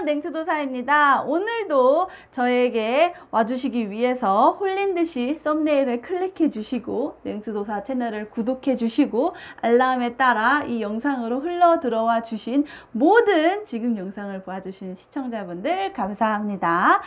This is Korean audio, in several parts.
냉수도사입니다. 오늘도 저에게 와주시기 위해서 홀린 듯이 썸네일을 클릭해 주시고 냉수도사 채널을 구독해 주시고 알람에 따라 이 영상으로 흘러 들어와 주신 모든 지금 영상을 봐주신 시청자분들 감사합니다.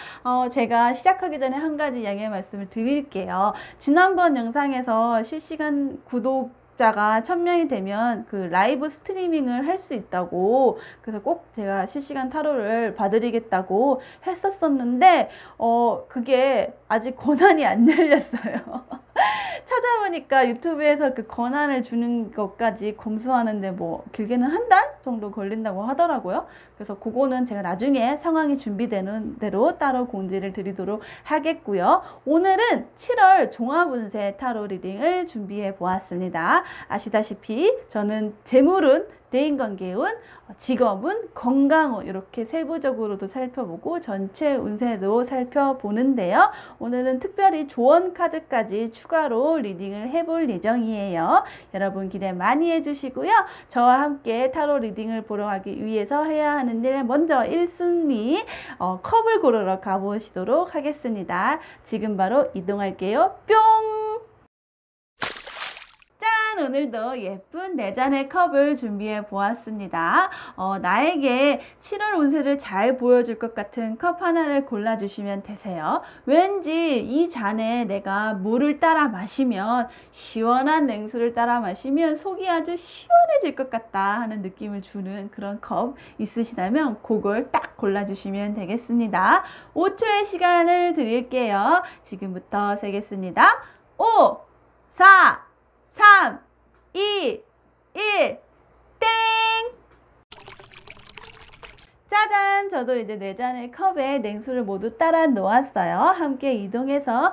제가 시작하기 전에 한 가지 양해 말씀을 드릴게요. 지난번 영상에서 실시간 구독자가 1000명이 되면 그 라이브 스트리밍을 할 수 있다고, 그래서 꼭 제가 실시간 타로를 봐드리겠다고 했었었는데 그게 아직 권한이 안 열렸어요. 찾아보니까 유튜브에서 그 권한을 주는 것까지 검수하는데 뭐 길게는 한 달 정도 걸린다고 하더라고요. 그래서 그거는 제가 나중에 상황이 준비되는 대로 따로 공지를 드리도록 하겠고요. 오늘은 7월 종합운세 타로 리딩을 준비해 보았습니다. 아시다시피 저는 재물운, 대인관계운, 직업운, 건강운 이렇게 세부적으로도 살펴보고 전체 운세도 살펴보는데요. 오늘은 특별히 조언 카드까지 추가로 리딩을 해볼 예정이에요. 여러분 기대 많이 해주시고요. 저와 함께 타로 리딩을 보러 가기 위해서 해야 하는 일, 먼저 1순위 컵을 고르러 가보시도록 하겠습니다. 지금 바로 이동할게요. 뿅! 오늘도 예쁜 4잔의 컵을 준비해 보았습니다. 나에게 7월 운세를 잘 보여줄 것 같은 컵 하나를 골라주시면 되세요. 왠지 이 잔에 내가 물을 따라 마시면, 시원한 냉수를 따라 마시면 속이 아주 시원해질 것 같다 하는 느낌을 주는 그런 컵 있으시다면 그걸 딱 골라주시면 되겠습니다. 5초의 시간을 드릴게요. 지금부터 세겠습니다. 5, 4, 3, 2, 1, 땡! 짜잔! 저도 이제 4잔의 컵에 냉수를 모두 따라 놓았어요. 함께 이동해서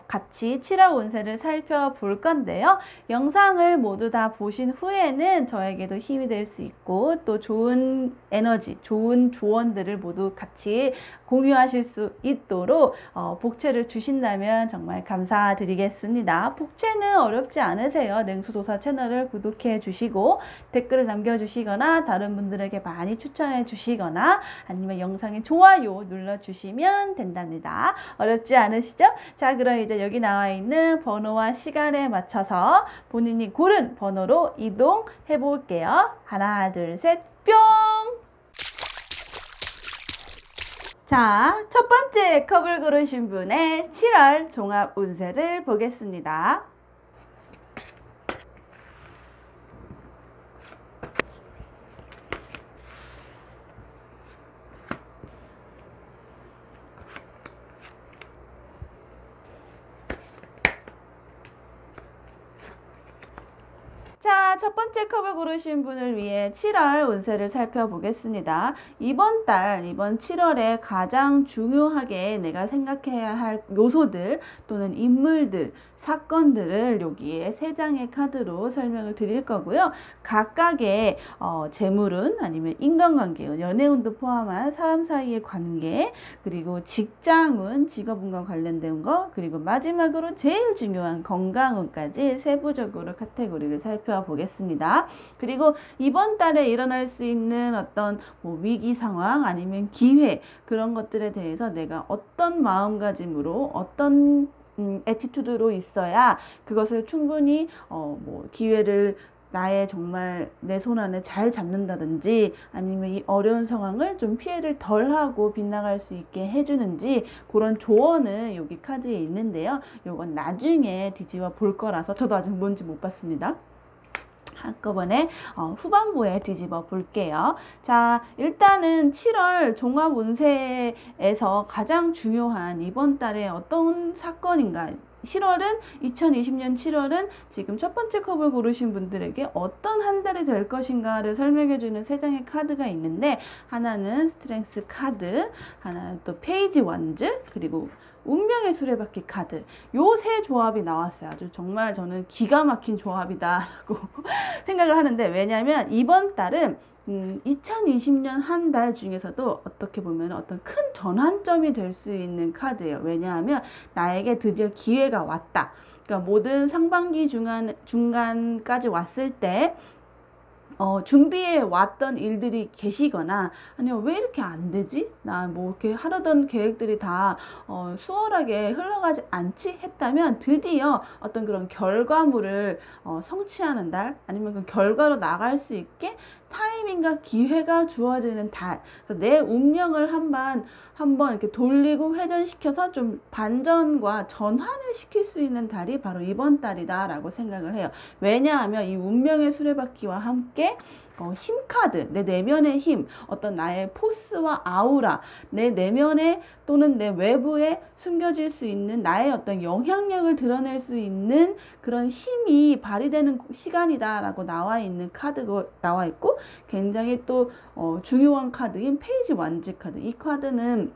같이 7월 운세를 살펴볼 건데요. 영상을 모두 다 보신 후에는 저에게도 힘이 될 수 있고 또 좋은 에너지, 좋은 조언들을 모두 같이 공유하실 수 있도록 복채를 주신다면 정말 감사드리겠습니다. 복채는 어렵지 않으세요. 냉수도사 채널을 구독해 주시고 댓글을 남겨주시거나 다른 분들에게 많이 추천해 주시거나 아니면 영상에 좋아요 눌러주시면 된답니다. 어렵지 않으시죠? 자, 그럼 이제 여기 나와 있는 번호와 시간에 맞춰서 본인이 고른 번호로 이동해 볼게요. 하나, 둘, 셋, 뿅! 자, 첫 번째 컵을 고르신 분의 7월 종합 운세를 보겠습니다. 자, 첫 번째 컵을 고르신 분을 위해 7월 운세를 살펴보겠습니다. 이번 7월에 가장 중요하게 내가 생각해야 할 요소들 또는 인물들, 사건들을 여기에 3장의 카드로 설명을 드릴 거고요. 각각의 재물운 아니면 인간관계운, 연애운도 포함한 사람 사이의 관계, 그리고 직장운, 직업운과 관련된 거, 그리고 마지막으로 제일 중요한 건강운까지 세부적으로 카테고리를 살펴보겠습니다. 그리고 이번 달에 일어날 수 있는 어떤 위기 상황 아니면 기회, 그런 것들에 대해서 내가 어떤 마음가짐으로 어떤 애티튜드로 있어야 그것을 충분히 기회를 나의 정말 내 손 안에 잘 잡는다든지 아니면 이 어려운 상황을 좀 피해를 덜하고 빗나갈 수 있게 해주는지 그런 조언은 여기 카드에 있는데요. 이건 나중에 뒤집어 볼 거라서 저도 아직 뭔지 못 봤습니다. 한꺼번에 후반부에 뒤집어 볼게요. 자, 일단은 7월 종합 운세에서 가장 중요한 이번 달에 어떤 사건인가, 2020년 7월은 지금 첫 번째 컵을 고르신 분들에게 어떤 한 달이 될 것인가를 설명해주는 3장의 카드가 있는데, 하나는 스트렝스 카드, 하나는 또 페이지 원즈, 그리고 운명의 수레바퀴 카드. 요 세 조합이 나왔어요. 아주 정말 저는 기가 막힌 조합이다라고 생각을 하는데, 왜냐하면 이번 달은 2020년 한 달 중에서도 어떻게 보면 어떤 큰 전환점이 될 수 있는 카드예요. 왜냐하면 나에게 드디어 기회가 왔다. 그러니까 모든 상반기 중간까지 왔을 때 준비해 왔던 일들이 계시거나, 아니면 왜 이렇게 안 되지? 나 뭐 이렇게 하려던 계획들이 다 수월하게 흘러가지 않지? 했다면 드디어 어떤 그런 결과물을 성취하는 달, 아니면 그 결과로 나갈 수 있게 타이밍과 기회가 주어지는 달. 그래서 내 운명을 한번 이렇게 돌리고 회전시켜서 좀 반전과 전환을 시킬 수 있는 달이 바로 이번 달이다라고 생각을 해요. 왜냐하면 이 운명의 수레바퀴와 함께 힘 카드, 내 내면의 힘, 어떤 나의 포스와 아우라, 내 내면에 또는 내 외부에 숨겨질 수 있는 나의 어떤 영향력을 드러낼 수 있는 그런 힘이 발휘되는 시간이다라고 나와 있는 카드가 나와 있고, 굉장히 또 중요한 카드인 페이지 완지 카드. 이 카드는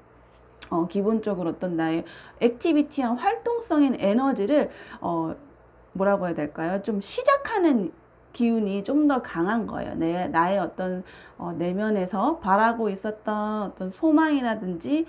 기본적으로 어떤 나의 액티비티한 활동성인 에너지를 뭐라고 해야 될까요? 좀 시작하는 기운이 좀 더 강한 거예요. 나의 어떤 내면에서 바라고 있었던 어떤 소망이라든지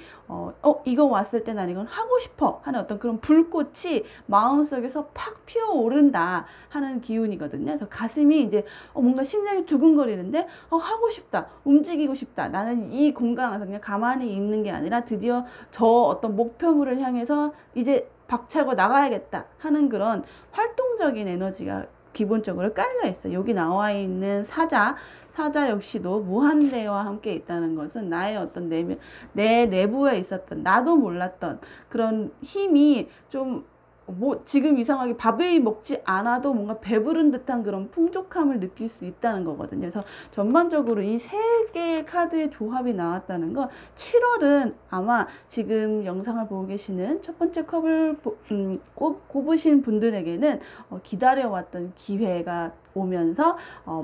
이거 왔을 때 난 이건 하고 싶어 하는 어떤 그런 불꽃이 마음속에서 팍 피어오른다 하는 기운이거든요. 그래서 가슴이 이제 뭔가 심장이 두근거리는데 하고 싶다, 움직이고 싶다, 나는 이 공간 안에서 그냥 가만히 있는 게 아니라 드디어 저 어떤 목표물을 향해서 이제 박차고 나가야겠다 하는 그런 활동적인 에너지가 기본적으로 깔려 있어요. 여기 나와 있는 사자 역시도 무한대와 함께 있다는 것은 나의 어떤 내 내부에 있었던 나도 몰랐던 그런 힘이 좀 지금 이상하게 밥을 먹지 않아도 뭔가 배부른 듯한 그런 풍족함을 느낄 수 있다는 거거든요. 그래서 전반적으로 이 세 개의 카드의 조합이 나왔다는 건 7월은 아마 지금 영상을 보고 계시는 첫 번째 컵을 꼽으신 분들에게는 기다려왔던 기회가 오면서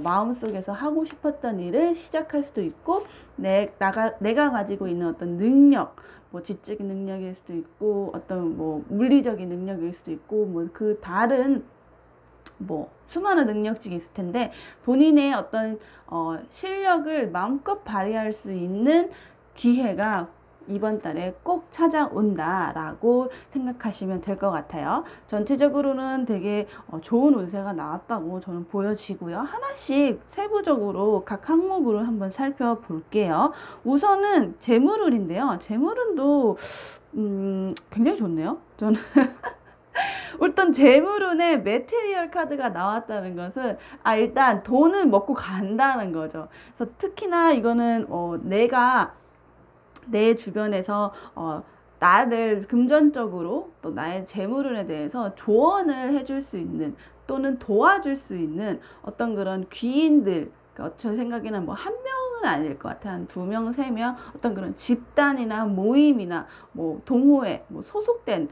마음속에서 하고 싶었던 일을 시작할 수도 있고, 내가 가지고 있는 어떤 능력, 뭐 지적인 능력일 수도 있고, 어떤 뭐 물리적인 능력일 수도 있고, 뭐 그 다른 뭐 수많은 능력직이 있을 텐데, 본인의 어떤 실력을 마음껏 발휘할 수 있는 기회가 이번 달에 꼭 찾아온다라고 생각하시면 될 것 같아요. 전체적으로는 되게 좋은 운세가 나왔다고 저는 보여지고요. 하나씩 세부적으로 각 항목으로 한번 살펴볼게요. 우선은 재물운인데요. 재물운도 굉장히 좋네요. 저는 일단 재물운에 메테리얼 카드가 나왔다는 것은 일단 돈은 먹고 간다는 거죠. 그래서 특히나 이거는 내가 내 주변에서 나를 금전적으로 또 나의 재물운에 대해서 조언을 해줄 수 있는 또는 도와줄 수 있는 어떤 그런 귀인들, 저 생각에는 뭐 한 명은 아닐 것 같아요. 한 2명, 3명 어떤 그런 집단이나 모임이나 뭐 동호회, 뭐 소속된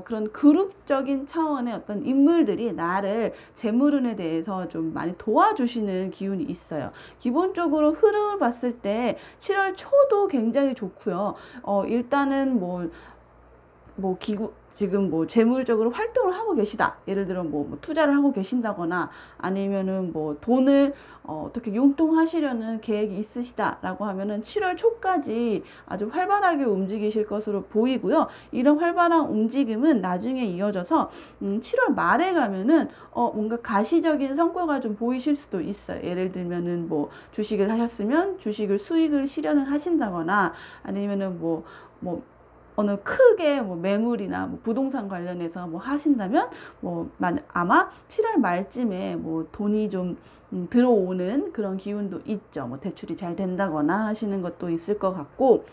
그런 그룹적인 차원의 어떤 인물들이 나를 재물운에 대해서 좀 많이 도와주시는 기운이 있어요. 기본적으로 흐름을 봤을 때 7월 초도 굉장히 좋고요. 일단은 지금 뭐 재물적으로 활동을 하고 계시다. 예를 들어 뭐 투자를 하고 계신다거나, 아니면은 뭐 돈을 어떻게 융통하시려는 계획이 있으시다라고 하면은 7월 초까지 아주 활발하게 움직이실 것으로 보이고요. 이런 활발한 움직임은 나중에 이어져서 7월 말에 가면은 뭔가 가시적인 성과가 좀 보이실 수도 있어요. 예를 들면은 뭐 주식을 하셨으면 수익을 실현을 하신다거나, 아니면은 뭐 어느 크게 뭐 매물이나 뭐 부동산 관련해서 뭐 하신다면 아마 7월 말쯤에 뭐 돈이 좀 들어오는 그런 기운도 있죠. 뭐 대출이 잘 된다거나 하시는 것도 있을 것 같고,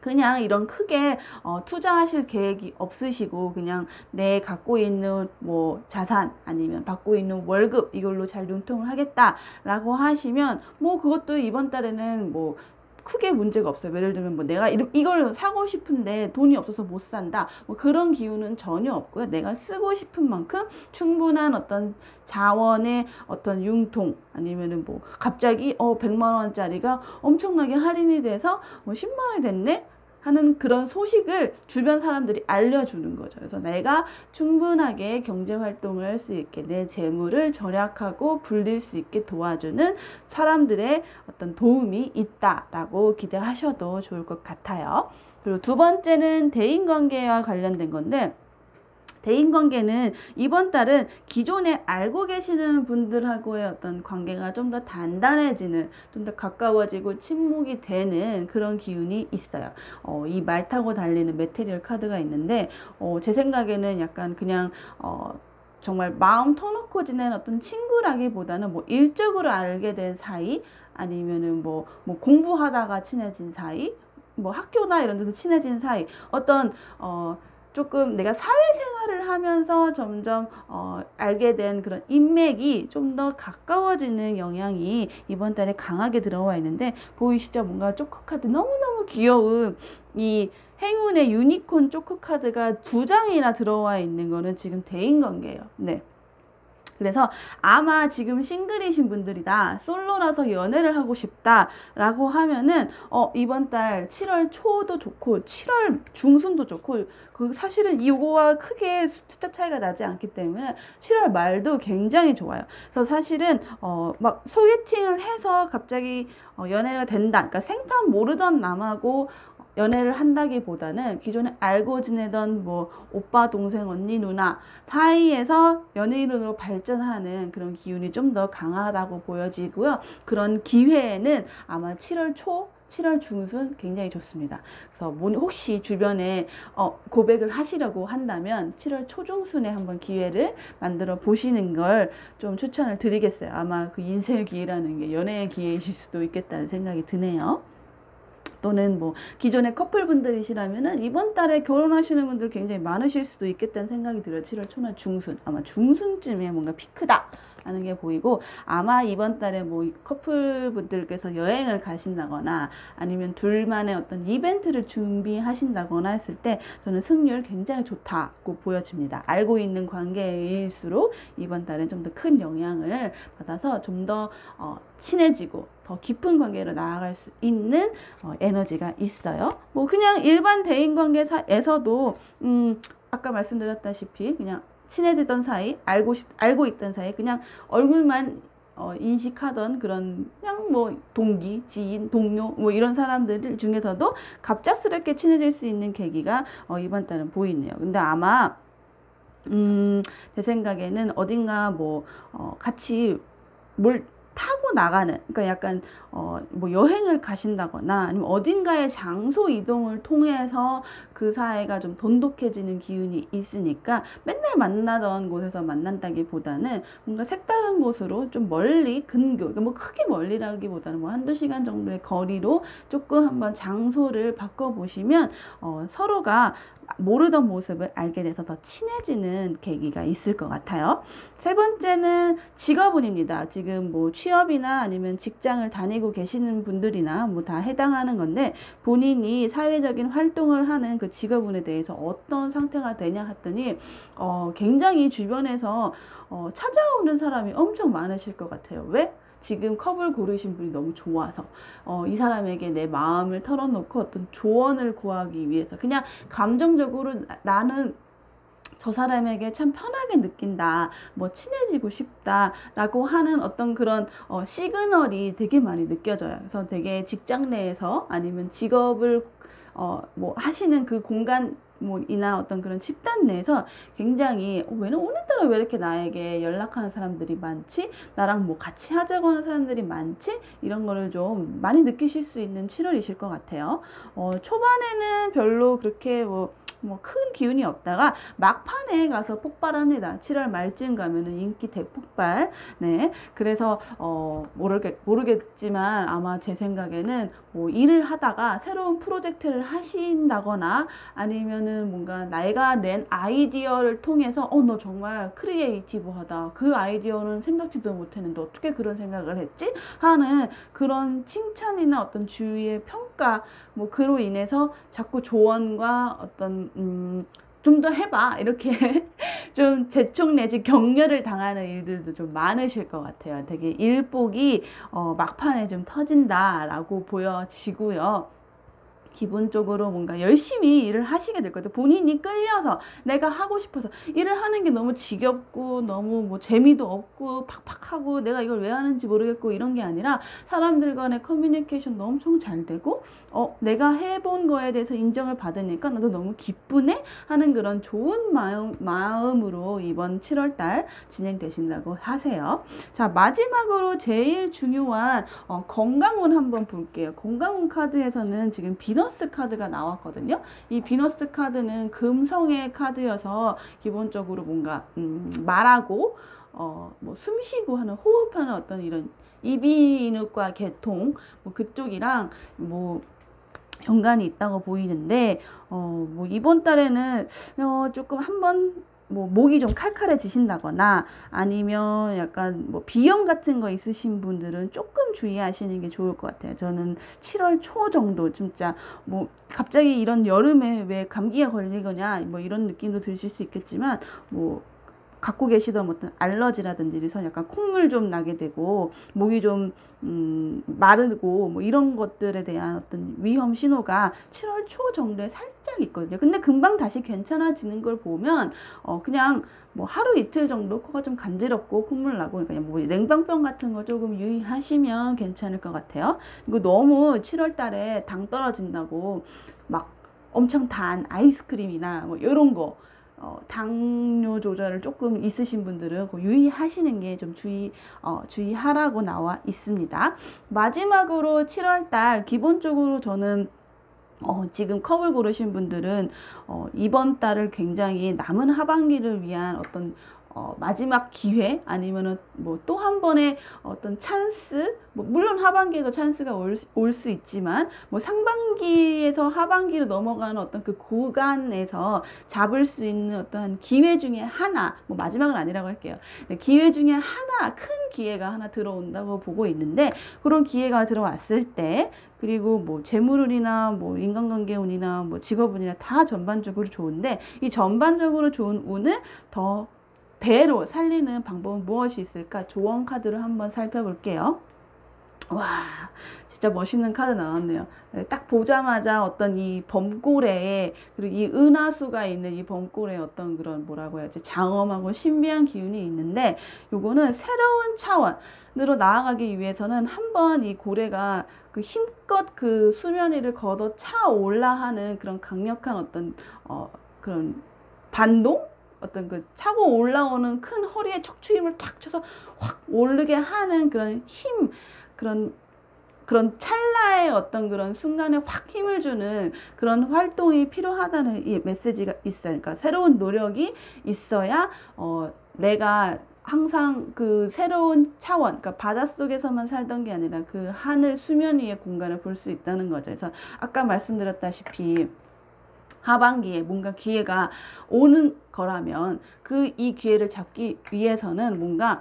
그냥 이런 크게 투자하실 계획이 없으시고 그냥 내 갖고 있는 뭐 자산 아니면 받고 있는 월급 이걸로 잘 융통을 하겠다라고 하시면 뭐 그것도 이번 달에는 뭐 크게 문제가 없어요. 예를 들면 뭐 내가 이걸 사고 싶은데 돈이 없어서 못 산다, 뭐 그런 기운은 전혀 없고요. 내가 쓰고 싶은 만큼 충분한 어떤 자원의 어떤 융통, 아니면은 뭐 갑자기 100만 원짜리가 엄청나게 할인이 돼서 10만 원이 됐네 하는 그런 소식을 주변 사람들이 알려주는 거죠. 그래서 내가 충분하게 경제활동을 할 수 있게 내 재물을 절약하고 불릴 수 있게 도와주는 사람들의 어떤 도움이 있다라고 기대하셔도 좋을 것 같아요. 그리고 두 번째는 대인관계와 관련된 건데, 대인관계는 이번 달은 기존에 알고 계시는 분들하고의 어떤 관계가 좀 더 단단해지는, 좀 더 가까워지고 친목이 되는 그런 기운이 있어요. 이 말 타고 달리는 메테리얼 카드가 있는데 제 생각에는 약간 그냥 정말 마음 터놓고 지낸 어떤 친구라기보다는 뭐 일적으로 알게 된 사이, 아니면은 뭐 공부하다가 친해진 사이, 뭐 학교나 이런 데서 친해진 사이, 어떤 조금 내가 사회생활을 하면서 점점 알게 된 그런 인맥이 좀 더 가까워지는 영향이 이번 달에 강하게 들어와 있는데, 보이시죠? 뭔가 초코 카드 너무너무 귀여운 이 행운의 유니콘 초코 카드가 2장이나 들어와 있는 거는 지금 대인관계예요. 네. 그래서 아마 지금 싱글이신 분들이다, 솔로라서 연애를 하고 싶다 라고 하면은 이번 달 7월 초도 좋고 7월 중순도 좋고, 그 사실은 이거와 크게 숫자 차이가 나지 않기 때문에 7월 말도 굉장히 좋아요. 그래서 사실은 막 소개팅을 해서 갑자기 연애가 된다, 그러니까 생판 모르던 남하고 연애를 한다기보다는 기존에 알고 지내던 뭐 오빠, 동생, 언니, 누나 사이에서 연예인으로 발전하는 그런 기운이 좀 더 강하다고 보여지고요. 그런 기회에는 아마 7월 초, 7월 중순 굉장히 좋습니다. 그래서 혹시 주변에 고백을 하시려고 한다면 7월 초중순에 한번 기회를 만들어 보시는 걸 좀 추천을 드리겠어요. 아마 그 인생의 기회라는 게 연애의 기회이실 수도 있겠다는 생각이 드네요. 또는 뭐 기존의 커플분들이시라면은 이번 달에 결혼하시는 분들 굉장히 많으실 수도 있겠다는 생각이 들어요. 7월 초나 중순, 아마 중순쯤에 뭔가 피크다 하는 게 보이고, 아마 이번 달에 뭐 커플분들께서 여행을 가신다거나 아니면 둘만의 어떤 이벤트를 준비하신다거나 했을 때 저는 승률 굉장히 좋다고 보여집니다. 알고 있는 관계일수록 이번 달은 좀 더 큰 영향을 받아서 좀 더 친해지고 더 깊은 관계로 나아갈 수 있는 에너지가 있어요. 뭐 그냥 일반 대인관계에서도 아까 말씀드렸다시피 그냥 친해지던 사이, 알고 있던 사이, 그냥 얼굴만 인식하던 그런 그냥 뭐 동기, 지인, 동료 뭐 이런 사람들 중에서도 갑작스럽게 친해질 수 있는 계기가 이번 달은 보이네요. 근데 아마 제 생각에는 어딘가 뭐 같이 뭘 타고 나가는, 그러니까 약간 뭐 여행을 가신다거나 아니면 어딘가의 장소 이동을 통해서 그 사이가 좀 돈독해지는 기운이 있으니까 맨날 만나던 곳에서 만난다기보다는 뭔가 색다른 곳으로 좀 멀리 근교, 그러니까 뭐 크게 멀리라기보다는 뭐 한두 시간 정도의 거리로 조금 한번 장소를 바꿔보시면 서로가 모르던 모습을 알게 돼서 더 친해지는 계기가 있을 것 같아요. 세 번째는 직업운입니다. 지금 뭐 취업이나 아니면 직장을 다니고 계시는 분들이나 뭐 다 해당하는 건데, 본인이 사회적인 활동을 하는 그 직업운에 대해서 어떤 상태가 되냐 했더니 굉장히 주변에서 찾아오는 사람이 엄청 많으실 것 같아요. 왜? 지금 컵을 고르신 분이 너무 좋아서 이 사람에게 내 마음을 털어놓고 어떤 조언을 구하기 위해서, 그냥 감정적으로 나는 저 사람에게 참 편하게 느낀다, 뭐 친해지고 싶다 라고 하는 어떤 그런 시그널이 되게 많이 느껴져요. 그래서 되게 직장 내에서 아니면 직업을 뭐 하시는 그 공간 뭐 이나 어떤 그런 집단 내에서 굉장히 오늘따라 왜 이렇게 나에게 연락하는 사람들이 많지? 나랑 뭐 같이 하자고 하는 사람들이 많지? 이런 거를 좀 많이 느끼실 수 있는 7월이실 것 같아요. 초반에는 별로 그렇게 뭐 큰 기운이 없다가 막판에 가서 폭발합니다. 7월 말쯤 가면은 인기 대폭발. 네. 그래서 모르겠지만 아마 제 생각에는 뭐 일을 하다가 새로운 프로젝트를 하신다거나 아니면은 뭔가 내가 낸 아이디어를 통해서 너 정말 크리에이티브하다, 그 아이디어는 생각지도 못했는데 어떻게 그런 생각을 했지? 하는 그런 칭찬이나 어떤 주위의 평가, 뭐 그로 인해서 자꾸 조언과 어떤 좀 더 해봐 이렇게 좀 재촉 내지 격려를 당하는 일들도 좀 많으실 것 같아요. 되게 일복이 막판에 좀 터진다라고 보여지고요. 기본적으로 뭔가 열심히 일을 하시게 될 거예요. 본인이 끌려서 내가 하고 싶어서 일을 하는 게 너무 지겹고 너무 뭐 재미도 없고 팍팍하고 내가 이걸 왜 하는지 모르겠고 이런 게 아니라 사람들 간의 커뮤니케이션도 엄청 잘 되고 내가 해본 거에 대해서 인정을 받으니까 나도 너무 기쁘네 하는 그런 좋은 마음으로 이번 7월달 진행되신다고 하세요. 자, 마지막으로 제일 중요한 건강운 한번 볼게요. 건강운 카드에서는 지금 비너스 카드가 나왔거든요. 이 비너스 카드는 금성의 카드여서 기본적으로 뭔가 말하고 뭐 숨쉬고 하는 호흡하는 어떤 이런 이비인후과 계통 뭐 그쪽이랑 뭐 연관이 있다고 보이는데 뭐 이번 달에는 조금 한번 뭐 목이 좀 칼칼해지신다거나 아니면 약간 뭐 비염 같은 거 있으신 분들은 조금 주의하시는 게 좋을 것 같아요. 저는 7월 초 정도 진짜 뭐 갑자기 이런 여름에 왜 감기가 걸리거냐 뭐 이런 느낌도 드실 수 있겠지만 뭐 갖고 계시던 어떤 알러지라든지 이래서 약간 콧물 좀 나게 되고 목이 좀 마르고 뭐 이런 것들에 대한 어떤 위험 신호가 7월 초 정도에 살짝 있거든요. 근데 금방 다시 괜찮아지는 걸 보면 그냥 뭐 하루 이틀 정도 코가 좀 간지럽고 콧물 나고 그러니까 뭐 냉방병 같은 거 조금 유의하시면 괜찮을 것 같아요. 그리고 너무 7월 달에 당 떨어진다고 막 엄청 단 아이스크림이나 뭐 이런 거 당뇨 조절을 조금 있으신 분들은 유의하시는 게 좀 주의하라고 나와 있습니다. 마지막으로 7월달 기본적으로 저는 지금 컵을 고르신 분들은 이번 달을 굉장히 남은 하반기를 위한 어떤 마지막 기회 아니면은 뭐 또 한 번의 어떤 찬스 뭐 물론 하반기에도 찬스가 올 수 있지만 뭐 상반기에서 하반기로 넘어가는 어떤 그 구간에서 잡을 수 있는 어떤 기회 중에 하나 뭐 마지막은 아니라고 할게요. 기회 중에 하나 큰 기회가 하나 들어온다고 보고 있는데 그런 기회가 들어왔을 때 그리고 뭐 재물운이나 뭐 인간관계운이나 뭐 직업운이나 다 전반적으로 좋은데 이 전반적으로 좋은 운을 더 배로 살리는 방법은 무엇이 있을까? 조언 카드를 한번 살펴볼게요. 와, 진짜 멋있는 카드 나왔네요. 딱 보자마자 어떤 이 범고래에 그리고 이 은하수가 있는 이 범고래의 어떤 그런 뭐라고 해야지 장엄하고 신비한 기운이 있는데 요거는 새로운 차원으로 나아가기 위해서는 한번 이 고래가 그 힘껏 그 수면 위를 걷어 차올라 하는 그런 강력한 어떤 그런 반동? 어떤 그 차고 올라오는 큰 허리에 척추 힘을 탁 쳐서 확 오르게 하는 그런 힘, 그런 찰나의 어떤 그런 순간에 확 힘을 주는 그런 활동이 필요하다는 이 메시지가 있어요. 그러니까 새로운 노력이 있어야 내가 항상 그 새로운 차원, 그러니까 바닷속에서만 살던 게 아니라 그 하늘 수면 위의 공간을 볼 수 있다는 거죠. 그래서 아까 말씀드렸다시피 하반기에 뭔가 기회가 오는 거라면 이 기회를 잡기 위해서는 뭔가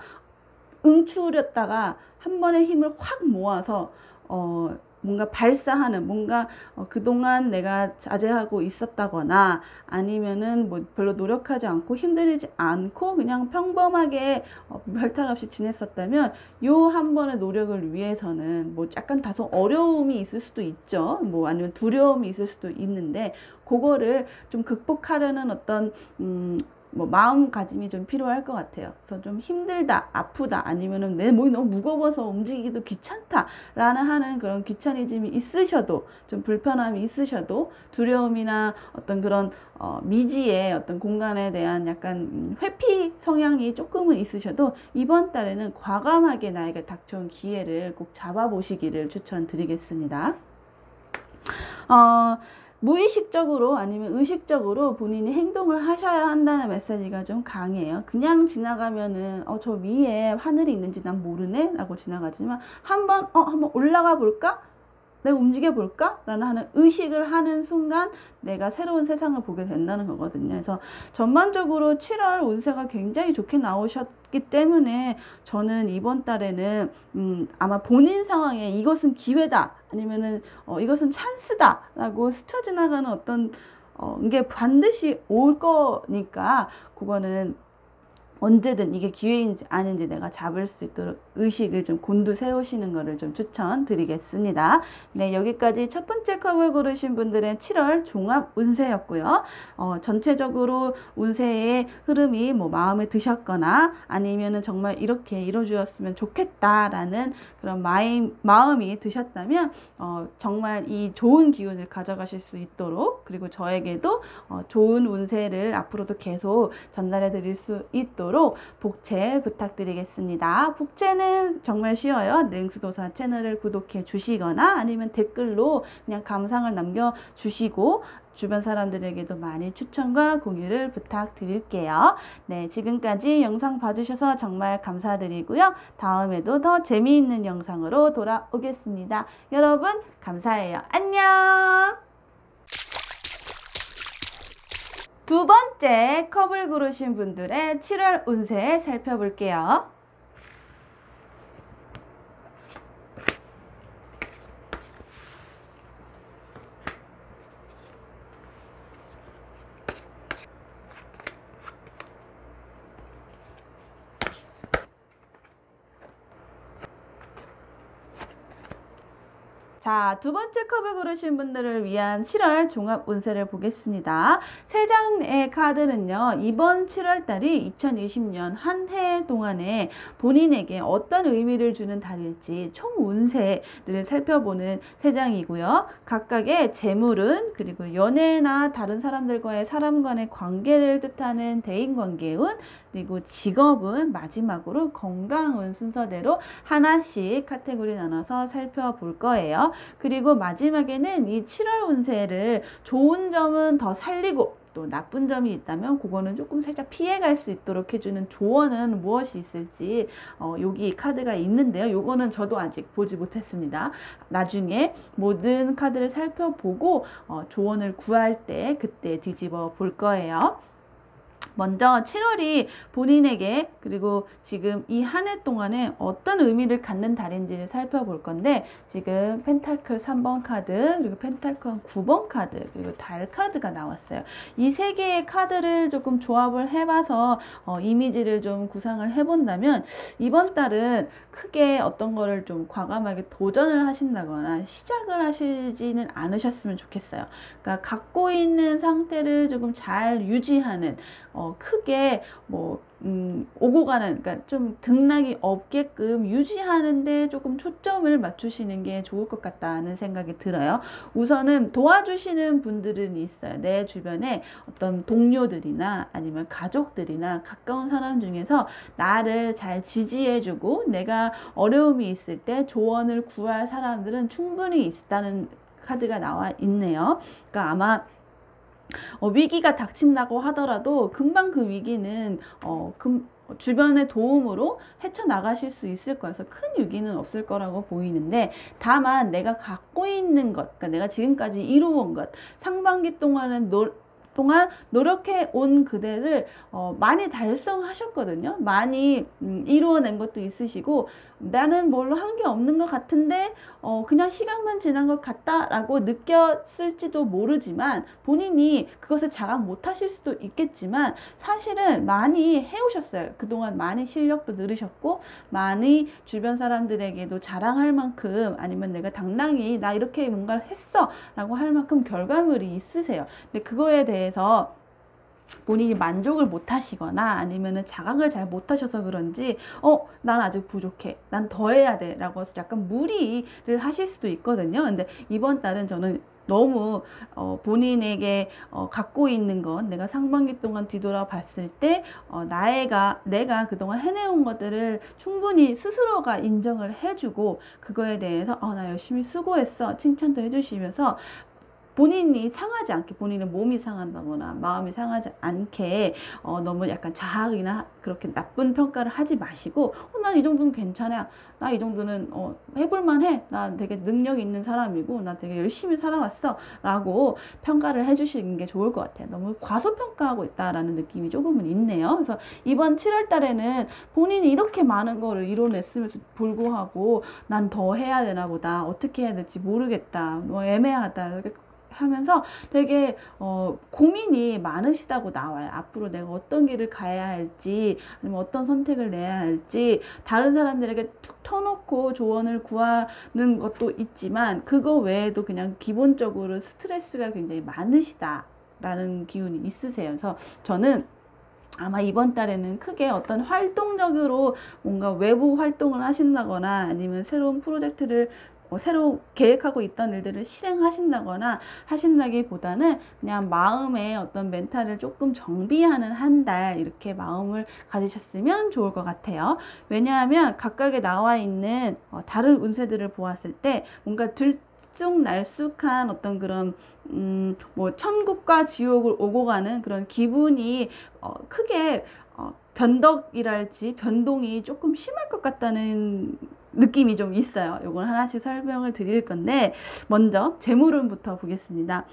응추렸다가 한 번에 힘을 확 모아서 뭔가 발사하는 뭔가 그동안 내가 자제하고 있었다거나 아니면은 뭐 별로 노력하지 않고 힘들이지 않고 그냥 평범하게 별탈 없이 지냈었다면 요 한 번의 노력을 위해서는 뭐 약간 다소 어려움이 있을 수도 있죠. 뭐 아니면 두려움이 있을 수도 있는데 그거를 좀 극복하려는 어떤 뭐 마음가짐이 좀 필요할 것 같아요. 그래서 좀 힘들다, 아프다, 아니면은 내 몸이 너무 무거워서 움직이기도 귀찮다 라는 하는 그런 귀차니즘이 있으셔도 좀 불편함이 있으셔도 두려움이나 어떤 그런 미지의 어떤 공간에 대한 약간 회피 성향이 조금은 있으셔도 이번 달에는 과감하게 나에게 닥쳐온 기회를 꼭 잡아보시기를 추천드리겠습니다. 무의식적으로 아니면 의식적으로 본인이 행동을 하셔야 한다는 메시지가 좀 강해요. 그냥 지나가면은 저 위에 하늘이 있는지 난 모르네 라고 지나가지만 한번 올라가 볼까? 내가 움직여 볼까? 라는 하는 의식을 하는 순간 내가 새로운 세상을 보게 된다는 거거든요. 그래서 전반적으로 7월 운세가 굉장히 좋게 나오셨기 때문에 저는 이번 달에는 아마 본인 상황에 이것은 기회다 아니면은 이것은 찬스다 라고 스쳐 지나가는 어떤 게 반드시 올 거니까 그거는 언제든 이게 기회인지 아닌지 내가 잡을 수 있도록 의식을 좀 곤두세우시는 것을 좀 추천드리겠습니다. 네, 여기까지 첫 번째 컵을 고르신 분들의 7월 종합 운세였고요. 전체적으로 운세의 흐름이 뭐 마음에 드셨거나 아니면은 정말 이렇게 이루어주었으면 좋겠다라는 그런 마음이 드셨다면 정말 이 좋은 기운을 가져가실 수 있도록, 그리고 저에게도 좋은 운세를 앞으로도 계속 전달해 드릴 수 있도록 복채 부탁드리겠습니다. 복채는 정말 쉬워요. 능수도사 채널을 구독해 주시거나 아니면 댓글로 그냥 감상을 남겨주시고 주변 사람들에게도 많이 추천과 공유를 부탁드릴게요. 네, 지금까지 영상 봐주셔서 정말 감사드리고요. 다음에도 더 재미있는 영상으로 돌아오겠습니다. 여러분 감사해요. 안녕. 두 번째 컵을 고르신 분들의 7월 운세 살펴볼게요. 자, 두 번째 컵을 고르신 분들을 위한 7월 종합 운세를 보겠습니다. 세 장의 카드는요, 이번 7월 달이 2020년 한 해 동안에 본인에게 어떤 의미를 주는 달일지 총 운세를 살펴보는 세 장이고요. 각각의 재물은, 그리고 연애나 다른 사람들과의 사람 간의 관계를 뜻하는 대인관계운, 그리고 직업은, 마지막으로 건강운 순서대로 하나씩 카테고리 나눠서 살펴볼 거예요. 그리고 마지막에는 이 7월 운세를 좋은 점은 더 살리고 또 나쁜 점이 있다면 그거는 조금 살짝 피해갈 수 있도록 해주는 조언은 무엇이 있을지 여기 카드가 있는데요. 요거는 저도 아직 보지 못했습니다. 나중에 모든 카드를 살펴보고 조언을 구할 때 그때 뒤집어 볼 거예요. 먼저 7월이 본인에게, 그리고 지금 이 한 해 동안에 어떤 의미를 갖는 달인지를 살펴볼 건데, 지금 펜타클 3번 카드, 그리고 펜타클 9번 카드, 그리고 달 카드가 나왔어요. 이 세 개의 카드를 조금 조합을 해봐서 이미지를 좀 구상을 해본다면, 이번 달은 크게 어떤 거를 좀 과감하게 도전을 하신다거나 시작을 하시지는 않으셨으면 좋겠어요. 그러니까 갖고 있는 상태를 조금 잘 유지하는, 크게 뭐 오고 가는, 그러니까 좀 등락이 없게끔 유지하는데 조금 초점을 맞추시는 게 좋을 것 같다는 생각이 들어요. 우선은 도와주시는 분들은 있어요. 내 주변에 어떤 동료들이나 아니면 가족들이나 가까운 사람 중에서 나를 잘 지지해주고 내가 어려움이 있을 때 조언을 구할 사람들은 충분히 있다는 카드가 나와 있네요. 그러니까 아마 위기가 닥친다고 하더라도 금방 그 위기는 주변의 도움으로 헤쳐나가실 수 있을 거여서 큰 위기는 없을 거라고 보이는데, 다만 내가 갖고 있는 것, 그러니까 내가 지금까지 이루어온 것, 상반기 동안 노력해 온 그대를 많이 달성하셨거든요. 많이 이루어낸 것도 있으시고, 나는 뭘로 한 게 없는 것 같은데 그냥 시간만 지난 것 같다라고 느꼈을지도 모르지만, 본인이 그것을 자각 못하실 수도 있겠지만 사실은 많이 해오셨어요. 그동안 많이 실력도 늘으셨고 많이 주변 사람들에게도 자랑할 만큼, 아니면 내가 당당히 나 이렇게 뭔가를 했어 라고 할 만큼 결과물이 있으세요. 근데 그거에 대해서 본인이 만족을 못 하시거나 아니면은 자각을 잘 못 하셔서 그런지 난 아직 부족해, 난 더 해야 돼 라고 해서 약간 무리를 하실 수도 있거든요. 근데 이번 달은 저는 너무 본인에게 갖고 있는 건, 내가 상반기 동안 뒤돌아봤을 때 내가 그동안 해내온 것들을 충분히 스스로가 인정을 해주고, 그거에 대해서 나 열심히 수고했어 칭찬도 해주시면서 본인이 상하지 않게, 본인의 몸이 상한다거나 마음이 상하지 않게 너무 약간 자학이나 그렇게 나쁜 평가를 하지 마시고, 난 이 정도는 괜찮아, 나 이 정도는 해볼만해, 나 되게 능력 있는 사람이고 나 되게 열심히 살아왔어 라고 평가를 해주시는 게 좋을 것 같아요. 너무 과소평가하고 있다라는 느낌이 조금은 있네요. 그래서 이번 7월 달에는 본인이 이렇게 많은 거를 이뤄냈음에도 불구하고 난 더 해야 되나 보다, 어떻게 해야 될지 모르겠다, 뭐 애매하다, 하면서 되게 고민이 많으시다고 나와요. 앞으로 내가 어떤 길을 가야 할지, 아니면 어떤 선택을 내야 할지, 다른 사람들에게 툭 터놓고 조언을 구하는 것도 있지만 그거 외에도 그냥 기본적으로 스트레스가 굉장히 많으시다라는 기운이 있으세요. 그래서 저는 아마 이번 달에는 크게 어떤 활동적으로 뭔가 외부 활동을 하신다거나 아니면 새로운 프로젝트를 새로 계획하고 있던 일들을 실행하신다거나 하신다기보다는 그냥 마음의 어떤 멘탈을 조금 정비하는 한 달, 이렇게 마음을 가지셨으면 좋을 것 같아요. 왜냐하면 각각에 나와 있는 다른 운세들을 보았을 때 뭔가 들쑥날쑥한 어떤 그런 뭐 천국과 지옥을 오고 가는 그런 기분이 크게 변덕이랄지 변동이 조금 심할 것 같다는 느낌이 좀 있어요. 요걸 하나씩 설명을 드릴 건데, 먼저 재물운부터 보겠습니다.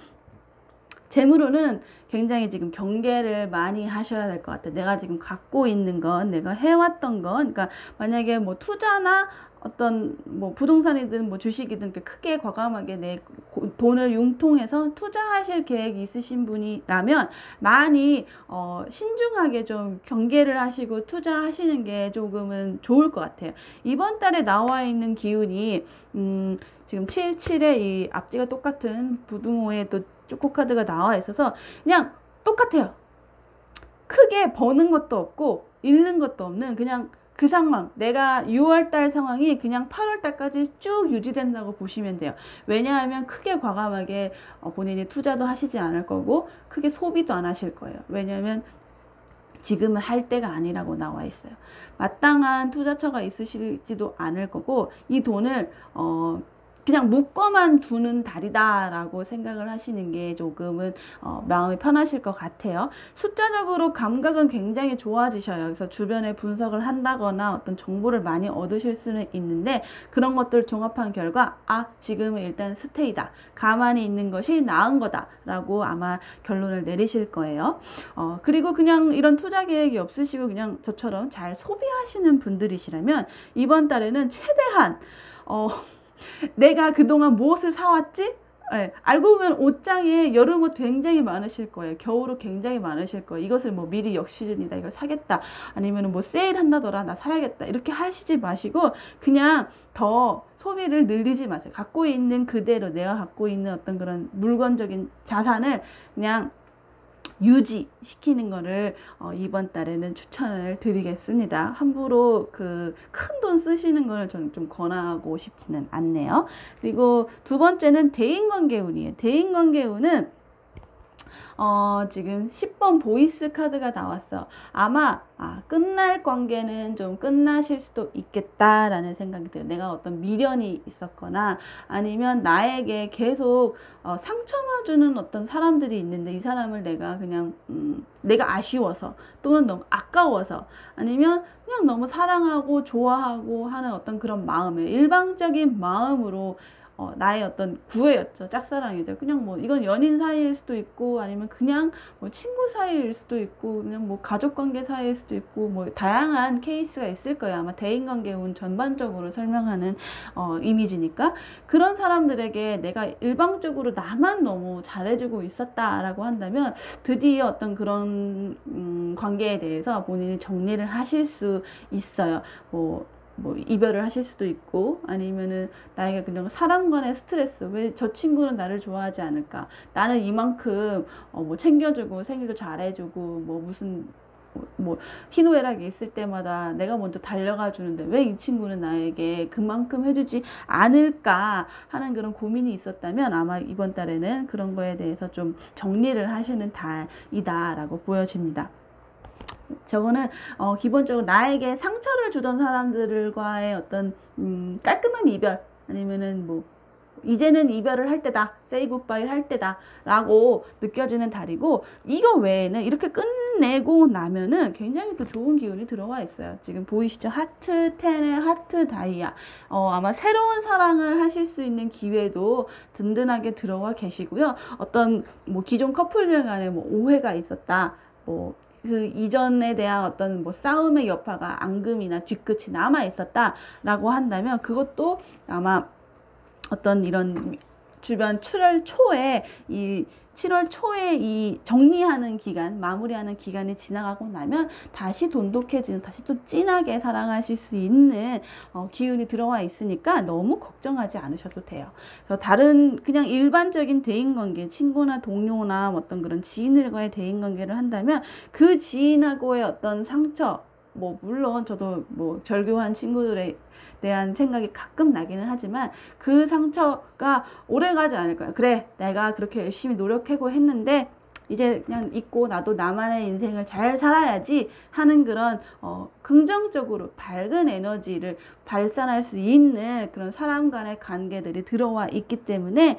재물운은 굉장히 지금 경계를 많이 하셔야 될 것 같아요. 내가 지금 갖고 있는 건, 내가 해왔던 건, 그러니까 만약에 뭐 투자나 어떤 뭐 부동산이든 뭐 주식이든 이렇게 크게 과감하게 내 돈을 융통해서 투자하실 계획이 있으신 분이라면 많이 신중하게 좀 경계를 하시고 투자하시는 게 조금은 좋을 것 같아요. 이번 달에 나와 있는 기운이 지금 77에 이 앞뒤가 똑같은 부등호에 또 쪼코카드가 나와 있어서 그냥 똑같아요. 크게 버는 것도 없고 잃는 것도 없는 그냥 그 상황, 내가 6월달 상황이 그냥 8월달까지 쭉 유지된다고 보시면 돼요. 왜냐하면 크게 과감하게 본인이 투자도 하시지 않을 거고 크게 소비도 안 하실 거예요. 왜냐하면 지금은 할 때가 아니라고 나와 있어요. 마땅한 투자처가 있으시지도 않을 거고 이 돈을 그냥 묶어만 두는 달이다라고 생각을 하시는 게 조금은 마음이 편하실 것 같아요. 숫자적으로 감각은 굉장히 좋아지셔요. 그래서 주변에 분석을 한다거나 어떤 정보를 많이 얻으실 수는 있는데 그런 것들을 종합한 결과 지금은 일단 스테이다. 가만히 있는 것이 나은 거다라고 아마 결론을 내리실 거예요. 그리고 그냥 이런 투자 계획이 없으시고 그냥 저처럼 잘 소비하시는 분들이시라면 이번 달에는 최대한 내가 그동안 무엇을 사왔지? 네, 알고 보면 옷장에 여름옷 굉장히 많으실 거예요. 겨울옷 굉장히 많으실 거예요. 이것을 뭐 미리 역시즌이다, 이걸 사겠다, 아니면 뭐 세일한다더라, 나 사야겠다, 이렇게 하시지 마시고 그냥 더 소비를 늘리지 마세요. 갖고 있는 그대로 내가 갖고 있는 어떤 그런 물건적인 자산을 그냥 유지시키는 거를 이번 달에는 추천을 드리겠습니다. 함부로 그 큰 돈 쓰시는 거를 저는 좀 권하고 싶지는 않네요. 그리고 두 번째는 대인관계운이에요. 대인관계운은 지금 10번 보이스 카드가 나왔어. 아마 끝날 관계는 좀 끝나실 수도 있겠다라는 생각이 들어요. 내가 어떤 미련이 있었거나 아니면 나에게 계속 상처만 주는 어떤 사람들이 있는데 이 사람을 내가 그냥 내가 아쉬워서 또는 너무 아까워서 아니면 그냥 너무 사랑하고 좋아하고 하는 어떤 그런 마음에 일방적인 마음으로 나의 어떤 구애였죠. 짝사랑이죠. 그냥 뭐 이건 연인 사이일 수도 있고 아니면 그냥 뭐 친구 사이일 수도 있고 그냥 뭐 가족관계 사이일 수도 있고 뭐 다양한 케이스가 있을 거예요. 아마 대인관계운 전반적으로 설명하는 이미지니까 그런 사람들에게 내가 일방적으로 나만 너무 잘해주고 있었다라고 한다면 드디어 어떤 그런 관계에 대해서 본인이 정리를 하실 수 있어요. 뭐 이별을 하실 수도 있고 아니면은 나에게 그냥 사람 간의 스트레스, 왜 저 친구는 나를 좋아하지 않을까, 나는 이만큼 뭐 챙겨주고 생일도 잘해주고 뭐 무슨 뭐 희노애락이 있을 때마다 내가 먼저 달려가 주는데 왜 이 친구는 나에게 그만큼 해주지 않을까 하는 그런 고민이 있었다면 아마 이번 달에는 그런 거에 대해서 좀 정리를 하시는 달이다 라고 보여집니다. 저거는 기본적으로 나에게 상처를 주던 사람들과의 어떤 깔끔한 이별 아니면은 뭐 이제는 이별을 할 때다, say goodbye 할 때다 라고 느껴지는 달이고 이거 외에는 이렇게 끝내고 나면은 굉장히 또 좋은 기운이 들어와 있어요. 지금 보이시죠? 하트 10의 하트 다이아. 아마 새로운 사랑을 하실 수 있는 기회도 든든하게 들어와 계시고요. 어떤 뭐 기존 커플들 간에 뭐 오해가 있었다, 뭐 그 이전에 대한 어떤 뭐 싸움의 여파가 앙금이나 뒤끝이 남아 있었다 라고 한다면 그것도 아마 어떤 이런 주변 7월 초에 이 정리하는 기간, 마무리하는 기간이 지나가고 나면 다시 돈독해지는, 다시 또 진하게 사랑하실 수 있는 기운이 들어와 있으니까 너무 걱정하지 않으셔도 돼요. 그래서 다른 그냥 일반적인 대인관계, 친구나 동료나 어떤 그런 지인들과의 대인관계를 한다면 그 지인하고의 어떤 상처, 뭐 물론 저도 뭐 절교한 친구들에 대한 생각이 가끔 나기는 하지만 그 상처가 오래가지 않을 거예요. 그래, 내가 그렇게 열심히 노력하고 했는데 이제 그냥 잊고 나도 나만의 인생을 잘 살아야지 하는 그런 긍정적으로 밝은 에너지를 발산할 수 있는 그런 사람 간의 관계들이 들어와 있기 때문에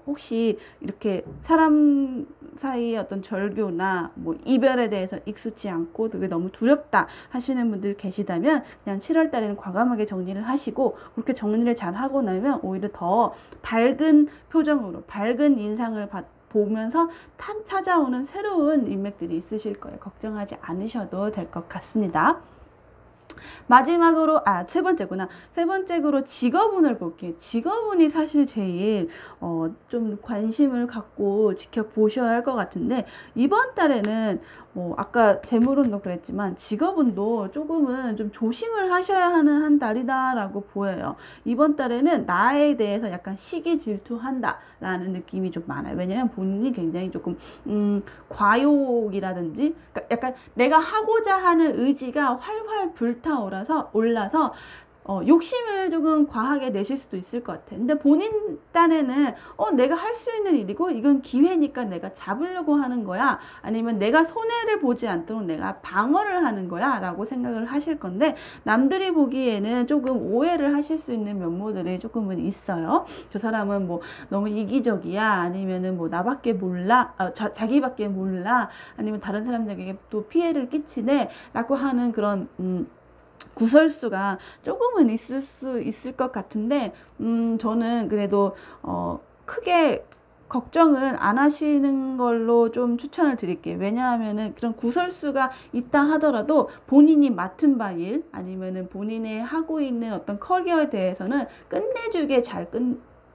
혹시 이렇게 사람 사이의 어떤 절교나 뭐 이별에 대해서 익숙지 않고 그게 너무 두렵다 하시는 분들 계시다면 그냥 7월 달에는 과감하게 정리를 하시고, 그렇게 정리를 잘 하고 나면 오히려 더 밝은 표정으로 밝은 인상을 보면서 찾아오는 새로운 인맥들이 있으실 거예요. 걱정하지 않으셔도 될 것 같습니다. 마지막으로 세 번째구나. 세 번째로 직업운을 볼게요. 직업운이 사실 제일 좀 관심을 갖고 지켜보셔야 할 것 같은데, 이번 달에는 아까 재물운도 그랬지만 직업운도 조금은 좀 조심을 하셔야 하는 한 달이다 라고 보여요. 이번 달에는 나에 대해서 약간 시기 질투한다 라는 느낌이 좀 많아요. 왜냐면 본인이 굉장히 조금 과욕이라든지, 그러니까 약간 내가 하고자 하는 의지가 활활 올라서 욕심을 조금 과하게 내실 수도 있을 것 같아. 근데 본인 딴에는 내가 할 수 있는 일이고 이건 기회니까 내가 잡으려고 하는 거야, 아니면 내가 손해를 보지 않도록 내가 방어를 하는 거야 라고 생각을 하실 건데, 남들이 보기에는 조금 오해를 하실 수 있는 면모들이 조금은 있어요. 저 사람은 뭐 너무 이기적이야, 아니면은 뭐 나밖에 몰라, 자기밖에 몰라, 아니면 다른 사람들에게 또 피해를 끼치네 라고 하는 그런 구설수가 조금은 있을 수 있을 것 같은데, 저는 그래도 크게 걱정은 안 하시는 걸로 좀 추천을 드릴게요. 왜냐하면은 그런 구설수가 있다 하더라도 본인이 맡은 바 일, 아니면은 본인의 하고 있는 어떤 커리어에 대해서는 끝내주게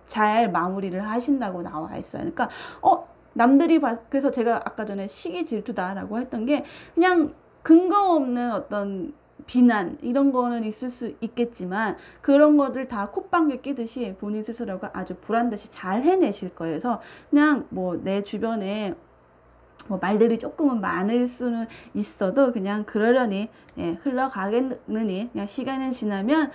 잘 마무리를 하신다고 나와 있어요. 그러니까 그래서 제가 아까 전에 시기 질투다라고 했던 게, 그냥 근거 없는 어떤 비난 이런 거는 있을 수 있겠지만 그런 것들 다 콧방귀 끼듯이 본인 스스로가 아주 보란듯이 잘 해내실 거예요. 그래서 그냥 뭐 내 주변에 뭐 말들이 조금은 많을 수는 있어도 그냥 그러려니 흘러가겠느니, 그냥 시간이 지나면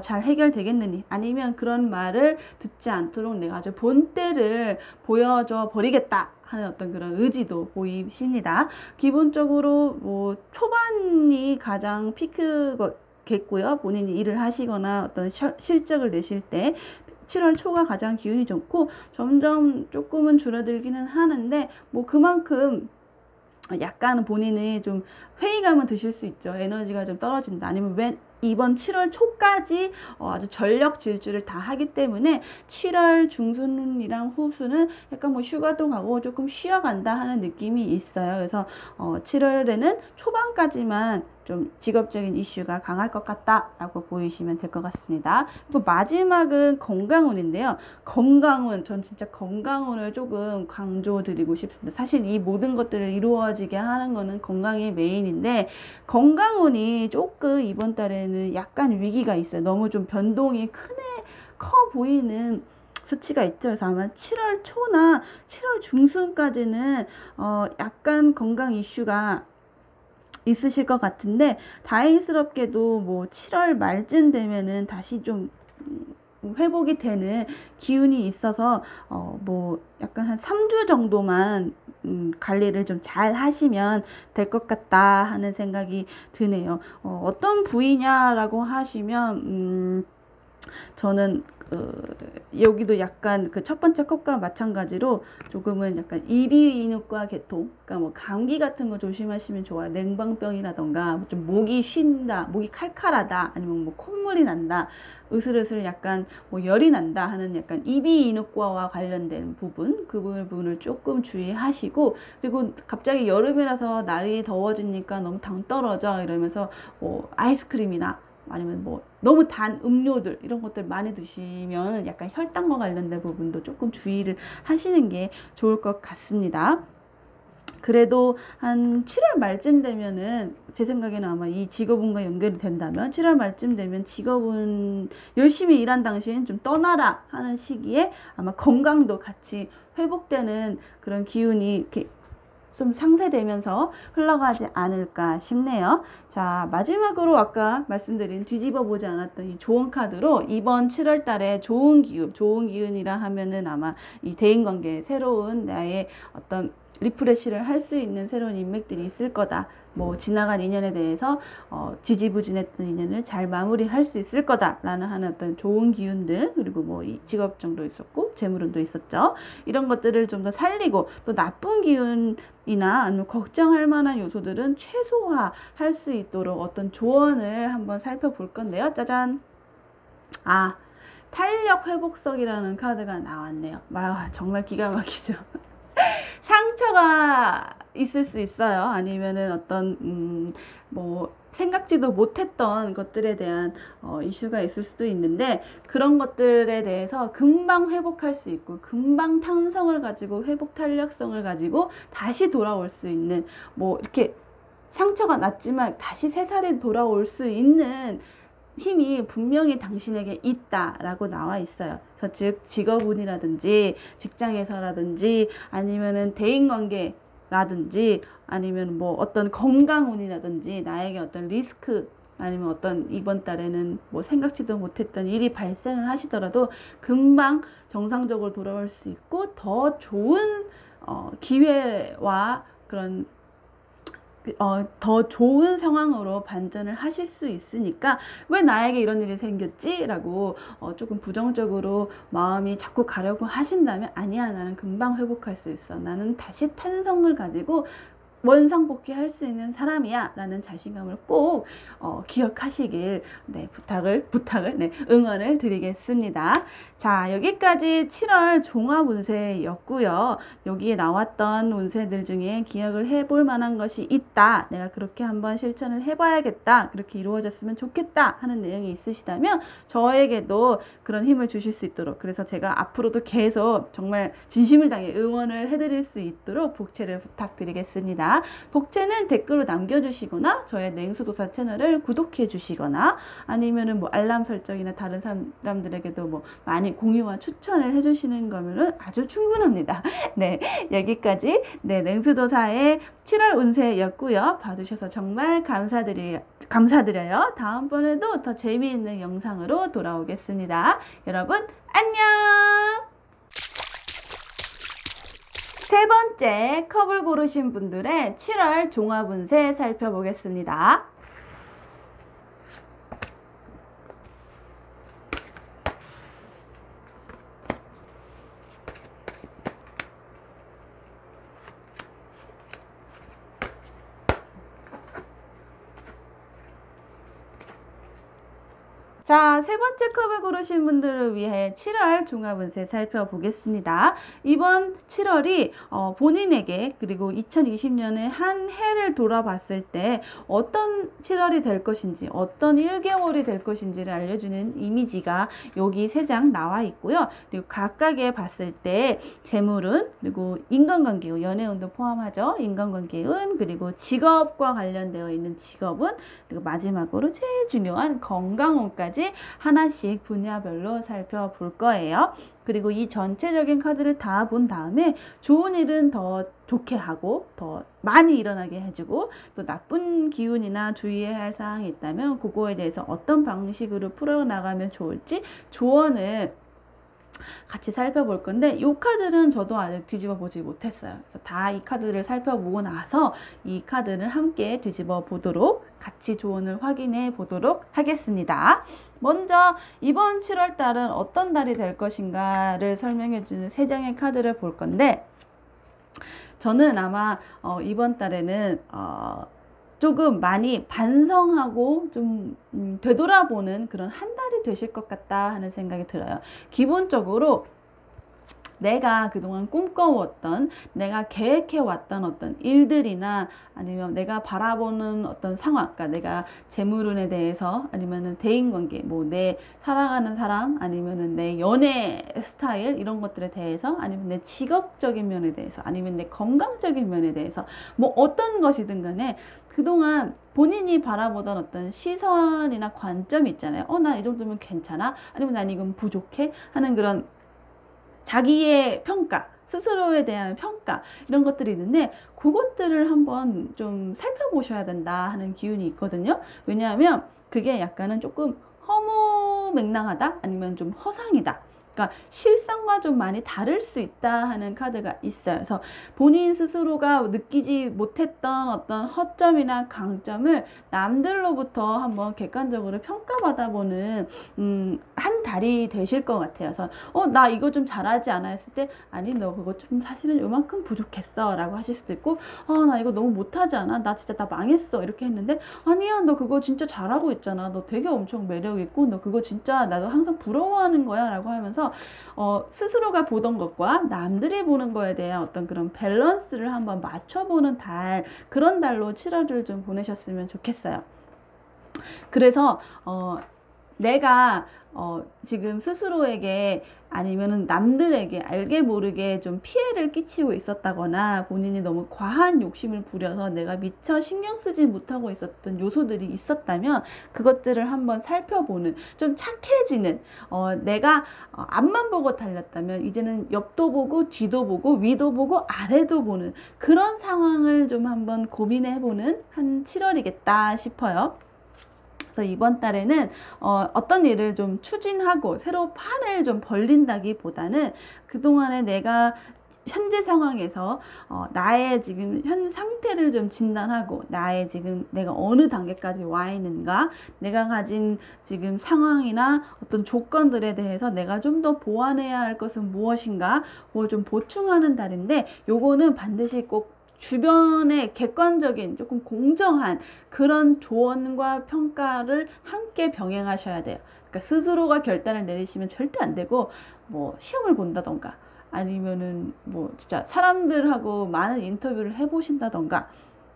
잘 해결되겠느니, 아니면 그런 말을 듣지 않도록 내가 아주 본때를 보여줘 버리겠다 하는 어떤 그런 의지도 보이십니다. 기본적으로 뭐 초반이 가장 피크겠고요. 본인이 일을 하시거나 어떤 실적을 내실 때 7월 초가 가장 기운이 좋고, 점점 조금은 줄어들기는 하는데 뭐 그만큼 약간 본인이 좀 회의감은 드실 수 있죠. 에너지가 좀 떨어진다, 아니면 이번 7월 초까지 아주 전력 질주를 다 하기 때문에 7월 중순이랑 후순은 약간 뭐 휴가도 가고 조금 쉬어간다 하는 느낌이 있어요. 그래서 7월에는 초반까지만 좀 직업적인 이슈가 강할 것 같다라고 보이시면 될 것 같습니다. 그리고 마지막은 건강운인데요. 건강운, 전 진짜 건강운을 조금 강조드리고 싶습니다. 사실 이 모든 것들을 이루어지게 하는 거는 건강이 메인인데, 건강운이 조금 이번 달에는 약간 위기가 있어요. 너무 좀 변동이 커 보이는 수치가 있죠. 그래서 아마 7월 초나 7월 중순까지는 약간 건강 이슈가 있으실 것 같은데, 다행스럽게도 뭐 7월 말쯤 되면은 다시 좀 회복이 되는 기운이 있어서 뭐 약간 한 3주 정도만 관리를 좀 잘 하시면 될 것 같다 하는 생각이 드네요. 어떤 부위냐라고 하시면 저는 여기도 약간 그 첫 번째 컷과 마찬가지로 조금은 약간 이비인후과 계통, 그러니까 뭐 감기 같은 거 조심하시면 좋아요. 냉방병이라던가 좀 목이 쉰다, 목이 칼칼하다, 아니면 뭐 콧물이 난다, 으슬으슬 약간 뭐 열이 난다 하는 약간 이비인후과와 관련된 부분, 그 부분을 조금 주의하시고, 그리고 갑자기 여름이라서 날이 더워지니까 너무 당 떨어져 이러면서 뭐 아이스크림이나 아니면 뭐 너무 단 음료들 이런 것들 많이 드시면 약간 혈당과 관련된 부분도 조금 주의를 하시는 게 좋을 것 같습니다. 그래도 한 7월 말쯤 되면은 제 생각에는 아마 이 직업운과 연결이 된다면 7월 말쯤 되면 직업운 열심히 일한 당시엔 좀 떠나라 하는 시기에 아마 건강도 같이 회복되는 그런 기운이 이렇게 좀 상쇄되면서 흘러가지 않을까 싶네요. 자, 마지막으로 아까 말씀드린 뒤집어 보지 않았던 이 조언 카드로 이번 7월 달에 좋은 기운이라 하면은 아마 이 대인관계 새로운 나의 어떤 리프레시를 할 수 있는 새로운 인맥들이 있을 거다. 뭐 지나간 인연에 대해서 지지부진했던 인연을 잘 마무리할 수 있을 거다라는 하는 어떤 좋은 기운들, 그리고 뭐 이 직업정도 있었고 재물운도 있었죠. 이런 것들을 좀 더 살리고, 또 나쁜 기운이나 아니면 걱정할 만한 요소들은 최소화할 수 있도록 어떤 조언을 한번 살펴볼 건데요. 짜잔. 탄력 회복석이라는 카드가 나왔네요. 정말 기가 막히죠. 상처가 있을 수 있어요. 아니면은 어떤 뭐 생각지도 못했던 것들에 대한 이슈가 있을 수도 있는데, 그런 것들에 대해서 금방 회복할 수 있고 금방 탄성을 가지고 회복 탄력성을 가지고 다시 돌아올 수 있는, 뭐 이렇게 상처가 났지만 다시 새살이 돌아올 수 있는 힘이 분명히 당신에게 있다라고 나와 있어요. 그래서 즉 직업운이라든지 직장에서라든지 아니면은 대인관계라든지 아니면 뭐 어떤 건강운이라든지 나에게 어떤 리스크, 아니면 어떤 이번 달에는 뭐 생각지도 못했던 일이 발생을 하시더라도 금방 정상적으로 돌아올 수 있고 더 좋은 기회와 그런 더 좋은 상황으로 반전을 하실 수 있으니까, 왜 나에게 이런 일이 생겼지? 라고 조금 부정적으로 마음이 자꾸 가려고 하신다면, 아니야, 나는 금방 회복할 수 있어. 나는 다시 탄성을 가지고 원상복귀 할 수 있는 사람이야 라는 자신감을 꼭 기억하시길 응원을 드리겠습니다. 자, 여기까지 7월 종합 운세였고요. 여기에 나왔던 운세들 중에 기억을 해볼 만한 것이 있다, 내가 그렇게 한번 실천을 해봐야겠다, 그렇게 이루어졌으면 좋겠다 하는 내용이 있으시다면 저에게도 그런 힘을 주실 수 있도록, 그래서 제가 앞으로도 계속 정말 진심을 다해 응원을 해드릴 수 있도록 복채를 부탁드리겠습니다. 복채는 댓글로 남겨주시거나 저의 냉수도사 채널을 구독해 주시거나 아니면은 뭐 알람 설정이나 다른 사람들에게도 뭐 많이 공유와 추천을 해주시는 거면은 아주 충분합니다. 네, 여기까지 냉수도사의 7월 운세였고요. 봐주셔서 정말 감사드려요. 다음번에도 더 재미있는 영상으로 돌아오겠습니다. 여러분 안녕. 세 번째 컵을 고르신 분들의 7월 종합운세 살펴보겠습니다. 자, 세 번째 컵을 고르신 분들을 위해 7월 종합운세 살펴보겠습니다. 이번 7월이 본인에게, 그리고 2020년의 한 해를 돌아봤을 때 어떤 7월이 될 것인지, 어떤 1개월이 될 것인지를 알려주는 이미지가 여기 3장 나와 있고요. 그리고 각각에 봤을 때 재물운, 그리고 인간관계운, 연애운도 포함하죠. 인간관계운, 그리고 직업과 관련되어 있는 직업운, 그리고 마지막으로 제일 중요한 건강운까지 하나씩 분야별로 살펴볼 거예요. 그리고 이 전체적인 카드를 다 본 다음에 좋은 일은 더 좋게 하고 더 많이 일어나게 해주고, 또 나쁜 기운이나 주의해야 할 사항이 있다면 그거에 대해서 어떤 방식으로 풀어나가면 좋을지 조언을 같이 살펴볼 건데, 이 카드는 저도 아직 뒤집어 보지 못했어요. 그래서 다 이 카드를 살펴보고 나서 이 카드를 함께 뒤집어 보도록, 같이 조언을 확인해 보도록 하겠습니다. 먼저 이번 7월 달은 어떤 달이 될 것인가를 설명해 주는 3장의 카드를 볼 건데, 저는 아마 이번 달에는 조금 많이 반성하고 좀 되돌아보는 그런 한 달이 되실 것 같다 하는 생각이 들어요. 기본적으로 내가 그동안 꿈꿔왔던, 내가 계획해왔던 어떤 일들이나 아니면 내가 바라보는 어떤 상황, 그러니까 내가 재물운에 대해서 아니면은 대인관계, 뭐 내 사랑하는 사람 아니면은 내 연애 스타일 이런 것들에 대해서 아니면 내 직업적인 면에 대해서 아니면 내 건강적인 면에 대해서 뭐 어떤 것이든 간에 그동안 본인이 바라보던 어떤 시선이나 관점이 있잖아요. 나 이 정도면 괜찮아? 아니면 난 이건 부족해? 하는 그런 자기의 평가, 스스로에 대한 평가 이런 것들이 있는데 그것들을 한번 좀 살펴보셔야 된다 하는 기운이 있거든요. 왜냐하면 그게 약간은 조금 허무맹랑하다 아니면 좀 허상이다, 그러니까 실상과 좀 많이 다를 수 있다 하는 카드가 있어요. 그래서 본인 스스로가 느끼지 못했던 어떤 허점이나 강점을 남들로부터 한번 객관적으로 평가받아 보는 한 달이 되실 것 같아요. 그래서 나 이거 좀 잘하지 않아 했을 때 아니 너 그거 좀 사실은 요만큼 부족했어 라고 하실 수도 있고, 나 이거 너무 못하지 않아? 나 진짜 나 망했어 이렇게 했는데 아니야 너 그거 진짜 잘하고 있잖아, 너 되게 엄청 매력 있고 너 그거 진짜 나도 항상 부러워하는 거야 라고 하면서 스스로가 보던 것과 남들이 보는 거에 대한 어떤 그런 밸런스를 한번 맞춰보는 달, 그런 달로 7월을 좀 보내셨으면 좋겠어요. 그래서 내가 지금 스스로에게 아니면은 남들에게 알게 모르게 좀 피해를 끼치고 있었다거나 본인이 너무 과한 욕심을 부려서 내가 미처 신경 쓰지 못하고 있었던 요소들이 있었다면 그것들을 한번 살펴보는, 좀 착해지는, 내가 앞만 보고 달렸다면 이제는 옆도 보고 뒤도 보고 위도 보고 아래도 보는 그런 상황을 좀 한번 고민해보는 한 7월이겠다 싶어요. 그래서 이번 달에는 어떤 일을 좀 추진하고 새로 판을 좀 벌린다기보다는 그동안에 내가 현재 상황에서 나의 지금 현 상태를 좀 진단하고 나의 지금 내가 어느 단계까지 와 있는가, 내가 가진 지금 상황이나 어떤 조건들에 대해서 내가 좀 더 보완해야 할 것은 무엇인가 뭐 좀 보충하는 달인데, 요거는 반드시 꼭 주변의 객관적인 조금 공정한 그런 조언과 평가를 함께 병행하셔야 돼요. 그러니까 스스로가 결단을 내리시면 절대 안 되고, 뭐 시험을 본다던가 아니면은 뭐 진짜 사람들하고 많은 인터뷰를 해보신다던가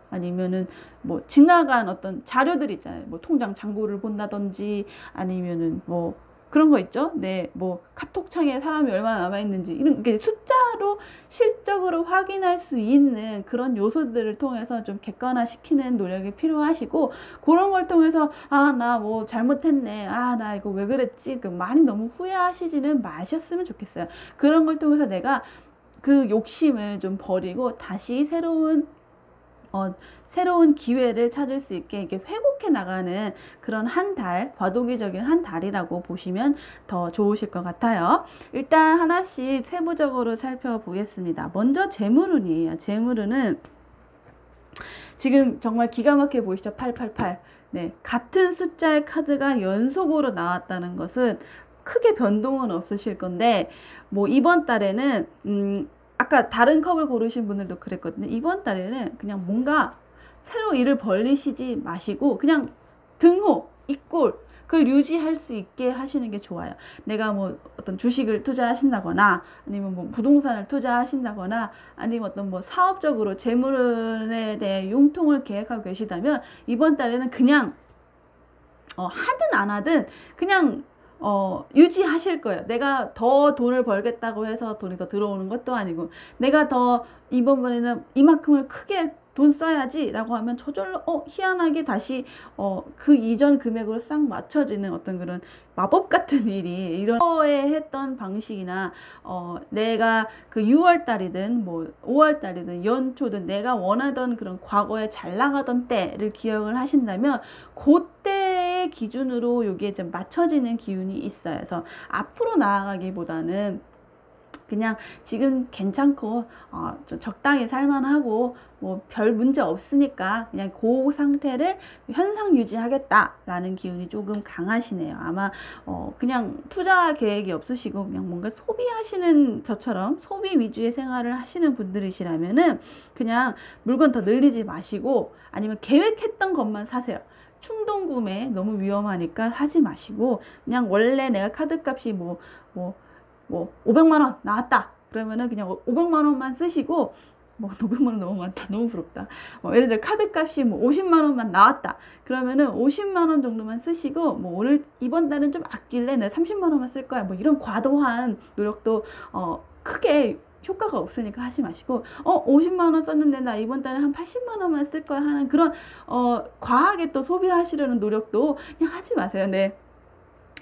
아니면은 뭐 지나간 어떤 자료들 있잖아요. 뭐 통장 잔고를 본다든지 아니면은 뭐 그런 거 있죠. 뭐 카톡창에 사람이 얼마나 남아있는지 이런 게 숫자로 실적으로 확인할 수 있는 그런 요소들을 통해서 좀 객관화시키는 노력이 필요하시고, 그런 걸 통해서 나 뭐 잘못했네, 나 이거 왜 그랬지, 많이 너무 후회하시지는 마셨으면 좋겠어요. 그런 걸 통해서 내가 그 욕심을 좀 버리고 다시 새로운 기회를 찾을 수 있게 이렇게 회복해 나가는 그런 한 달, 과도기적인 한 달이라고 보시면 더 좋으실 것 같아요. 일단 하나씩 세부적으로 살펴보겠습니다. 먼저 재물운이에요. 재물운은 지금 정말 기가 막히게 보이시죠? 888. 네, 같은 숫자의 카드가 연속으로 나왔다는 것은 크게 변동은 없으실 건데, 뭐 이번 달에는 아까 다른 컵을 고르신 분들도 그랬거든요. 이번 달에는 그냥 뭔가 새로 일을 벌리시지 마시고 그냥 등호, 이꼴 그걸 유지할 수 있게 하시는 게 좋아요. 내가 뭐 어떤 주식을 투자하신다거나 아니면 뭐 부동산을 투자하신다거나 아니면 어떤 뭐 사업적으로 재물에 대해 융통을 계획하고 계시다면 이번 달에는 그냥 하든 안 하든 그냥 유지하실 거예요. 내가 더 돈을 벌겠다고 해서 돈이 더 들어오는 것도 아니고, 내가 더 이번에는 이만큼을 크게 돈 써야지 라고 하면 저절로 희한하게 다시 그 이전 금액으로 싹 맞춰지는 어떤 그런 마법 같은 일이, 이런 거에 했던 방식이나 내가 그 6월달이든 뭐 5월달이든 연초든 내가 원하던 그런 과거에 잘 나가던 때를 기억을 하신다면 그때의 기준으로 이게 좀 맞춰지는 기운이 있어요. 그래서 앞으로 나아가기보다는 그냥 지금 괜찮고 좀 적당히 살만하고 뭐 별 문제 없으니까 그냥 그 상태를 현상 유지하겠다라는 기운이 조금 강하시네요. 아마 그냥 투자 계획이 없으시고 그냥 뭔가 소비하시는 저처럼 소비 위주의 생활을 하시는 분들이시라면은 그냥 물건 더 늘리지 마시고 아니면 계획했던 것만 사세요. 충동 구매 너무 위험하니까 하지 마시고 그냥 원래 내가 카드 값이 뭐 500만 원 나왔다. 그러면은 그냥 500만 원만 쓰시고, 뭐 500만 원 너무 많다. 너무 부럽다. 예를 들어 카드 값이 뭐 50만 원만 나왔다. 그러면은 50만 원 정도만 쓰시고, 뭐 오늘 이번 달은 좀 아낄래. 내가 30만 원만 쓸 거야. 뭐 이런 과도한 노력도 크게 효과가 없으니까 하지 마시고, 50만 원 썼는데 나 이번 달에 한 80만 원만 쓸 거야 하는 그런 과하게 또 소비하시려는 노력도 그냥 하지 마세요. 네.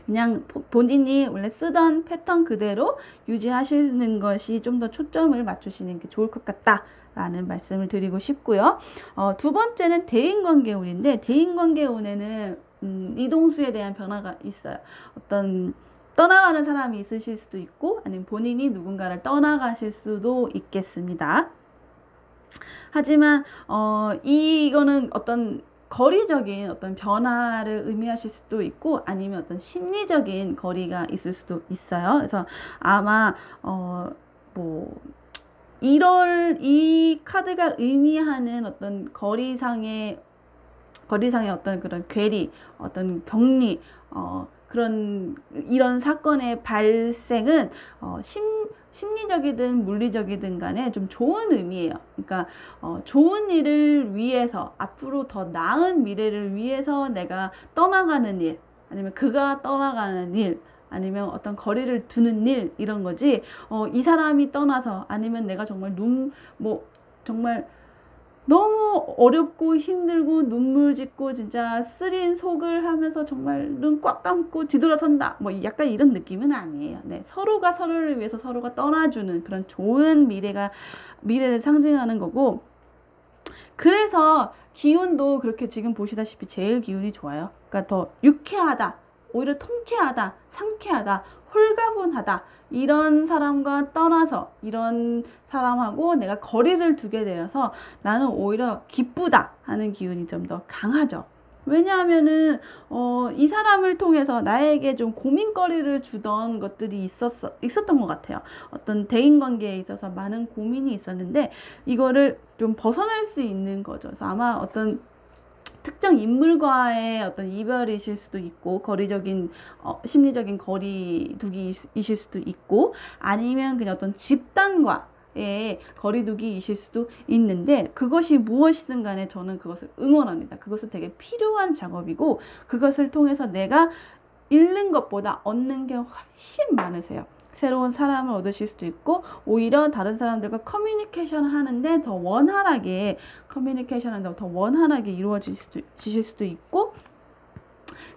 그냥 본인이 원래 쓰던 패턴 그대로 유지하시는 것이 좀 더 초점을 맞추시는 게 좋을 것 같다 라는 말씀을 드리고 싶고요. 두 번째는 대인관계운인데, 대인관계운에는 이동수에 대한 변화가 있어요. 어떤 떠나가는 사람이 있으실 수도 있고, 아니면 본인이 누군가를 떠나가실 수도 있겠습니다. 하지만 이거는 어떤 거리적인 어떤 변화를 의미하실 수도 있고, 아니면 어떤 심리적인 거리가 있을 수도 있어요. 그래서 아마 뭐 이 카드가 의미하는 어떤 거리상의 어떤 그런 괴리, 어떤 격리, 그런 이런 사건의 발생은 심리적이든 물리적이든 간에 좀 좋은 의미예요. 그러니까 좋은 일을 위해서, 앞으로 더 나은 미래를 위해서 내가 떠나가는 일, 아니면 그가 떠나가는 일, 아니면 어떤 거리를 두는 일, 이런 거지. 이 사람이 떠나서, 아니면 내가 정말 정말 너무 어렵고 힘들고 눈물 짓고 진짜 쓰린 속을 하면서 정말 눈 꽉 감고 뒤돌아선다, 뭐 약간 이런 느낌은 아니에요. 네, 서로가 서로를 위해서 서로가 떠나주는 그런 좋은 미래를 상징하는 거고, 그래서 기운도 그렇게 지금 보시다시피 제일 기운이 좋아요. 그러니까 더 유쾌하다, 오히려 통쾌하다, 상쾌하다, 홀가분하다, 이런 사람과 떠나서 이런 사람하고 내가 거리를 두게 되어서 나는 오히려 기쁘다 하는 기운이 좀 더 강하죠. 왜냐하면은 이 사람을 통해서 나에게 좀 고민거리를 주던 것들이 있었던 것 같아요. 어떤 대인관계에 있어서 많은 고민이 있었는데 이거를 좀 벗어날 수 있는 거죠. 그래서 아마 어떤 특정 인물과의 어떤 이별이실 수도 있고, 거리적인 심리적인 거리두기이실 수도 있고, 아니면 그냥 어떤 집단과의 거리두기이실 수도 있는데, 그것이 무엇이든 간에 저는 그것을 응원합니다. 그것은 되게 필요한 작업이고, 그것을 통해서 내가 잃는 것보다 얻는 게 훨씬 많으세요. 새로운 사람을 얻으실 수도 있고, 오히려 다른 사람들과 커뮤니케이션 하는데 더 원활하게 이루어지실 수도 있고,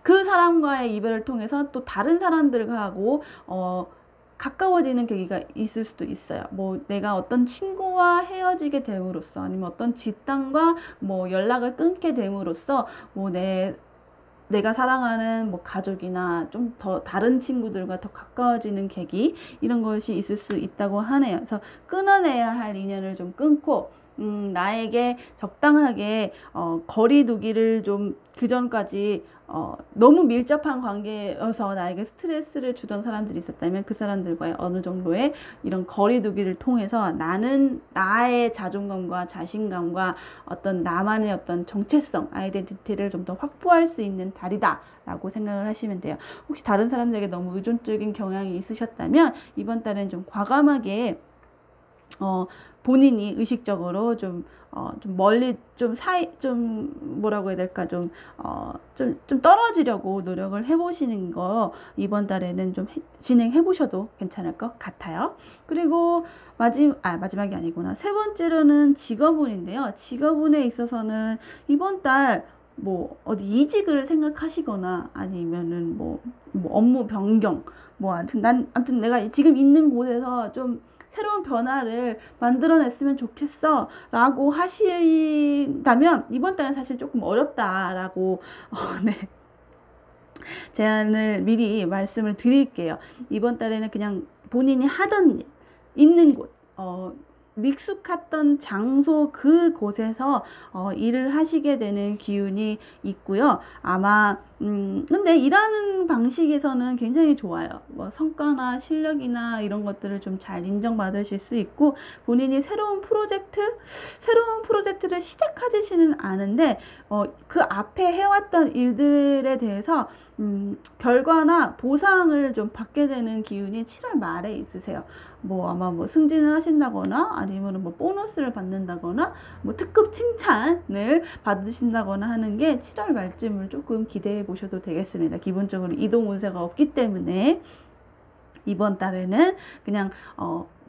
그 사람과의 이별을 통해서 또 다른 사람들하고 가까워지는 계기가 있을 수도 있어요. 뭐 내가 어떤 친구와 헤어지게 됨으로써, 아니면 어떤 집단과 뭐 연락을 끊게 됨으로써 내가 사랑하는 뭐 가족이나 좀 더 다른 친구들과 더 가까워지는 계기, 이런 것이 있을 수 있다고 하네요. 그래서 끊어내야 할 인연을 좀 끊고, 나에게 적당하게 거리두기를 좀, 그전까지 너무 밀접한 관계여서 나에게 스트레스를 주던 사람들이 있었다면 그 사람들과의 어느 정도의 이런 거리두기를 통해서 나는 나의 자존감과 자신감과 어떤 나만의 어떤 정체성, 아이덴티티를 좀 더 확보할 수 있는 달이다 라고 생각을 하시면 돼요. 혹시 다른 사람들에게 너무 의존적인 경향이 있으셨다면 이번 달은 좀 과감하게 본인이 의식적으로 좀 멀리, 뭐라고 해야 될까, 좀 떨어지려고 노력을 해보시는 거 이번 달에는 좀 진행해 보셔도 괜찮을 것 같아요. 그리고 마지막이 아니구나. 세 번째로는 직업운인데요. 직업운에 있어서는 이번 달 뭐 어디 이직을 생각하시거나, 아니면은 뭐 업무 변경, 뭐 아무튼 내가 지금 있는 곳에서 좀 새로운 변화를 만들어냈으면 좋겠어 라고 하신다면 이번 달은 사실 조금 어렵다라고 네, 제안을 미리 말씀을 드릴게요. 이번 달에는 그냥 본인이 하던 일, 있는 곳, 익숙했던 장소, 그곳에서 일을 하시게 되는 기운이 있고요. 아마 근데 일하는 방식에서는 굉장히 좋아요. 뭐 성과나 실력이나 이런 것들을 좀 잘 인정받으실 수 있고, 본인이 새로운 프로젝트를 시작하지는 않은데 그 앞에 해왔던 일들에 대해서 결과나 보상을 좀 받게 되는 기운이 7월 말에 있으세요. 뭐 아마 뭐 승진을 하신다거나 아니면 뭐 보너스를 받는다거나 뭐 특급 칭찬을 받으신다거나 하는 게 7월 말쯤을 조금 기대해 보셔도 되겠습니다. 기본적으로 이동 운세가 없기 때문에 이번 달에는 그냥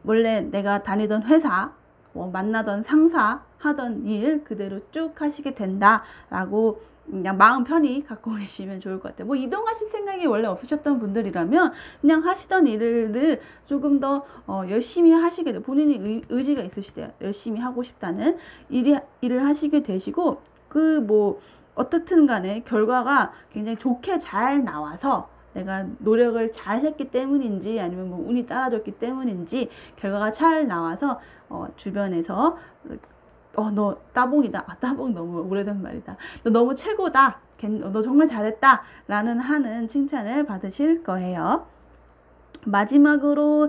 원래 내가 다니던 회사, 만나던 상사, 하던 일 그대로 쭉 하시게 된다라고 그냥 마음 편히 갖고 계시면 좋을 것 같아요. 뭐 이동하실 생각이 원래 없으셨던 분들이라면 그냥 하시던 일을 조금 더 열심히 하시게 돼요. 본인이 의지가 있으시대요. 열심히 하고 싶다는 일을 하시게 되시고 그 뭐 어떻든 간에 결과가 굉장히 좋게 잘 나와서 내가 노력을 잘 했기 때문인지 아니면 뭐 운이 따라줬기 때문인지 결과가 잘 나와서 주변에서 너 따봉이다. 따봉 너무 오래된 말이다. 너 너무 최고다. 너 정말 잘했다. 라는 하는 칭찬을 받으실 거예요. 마지막으로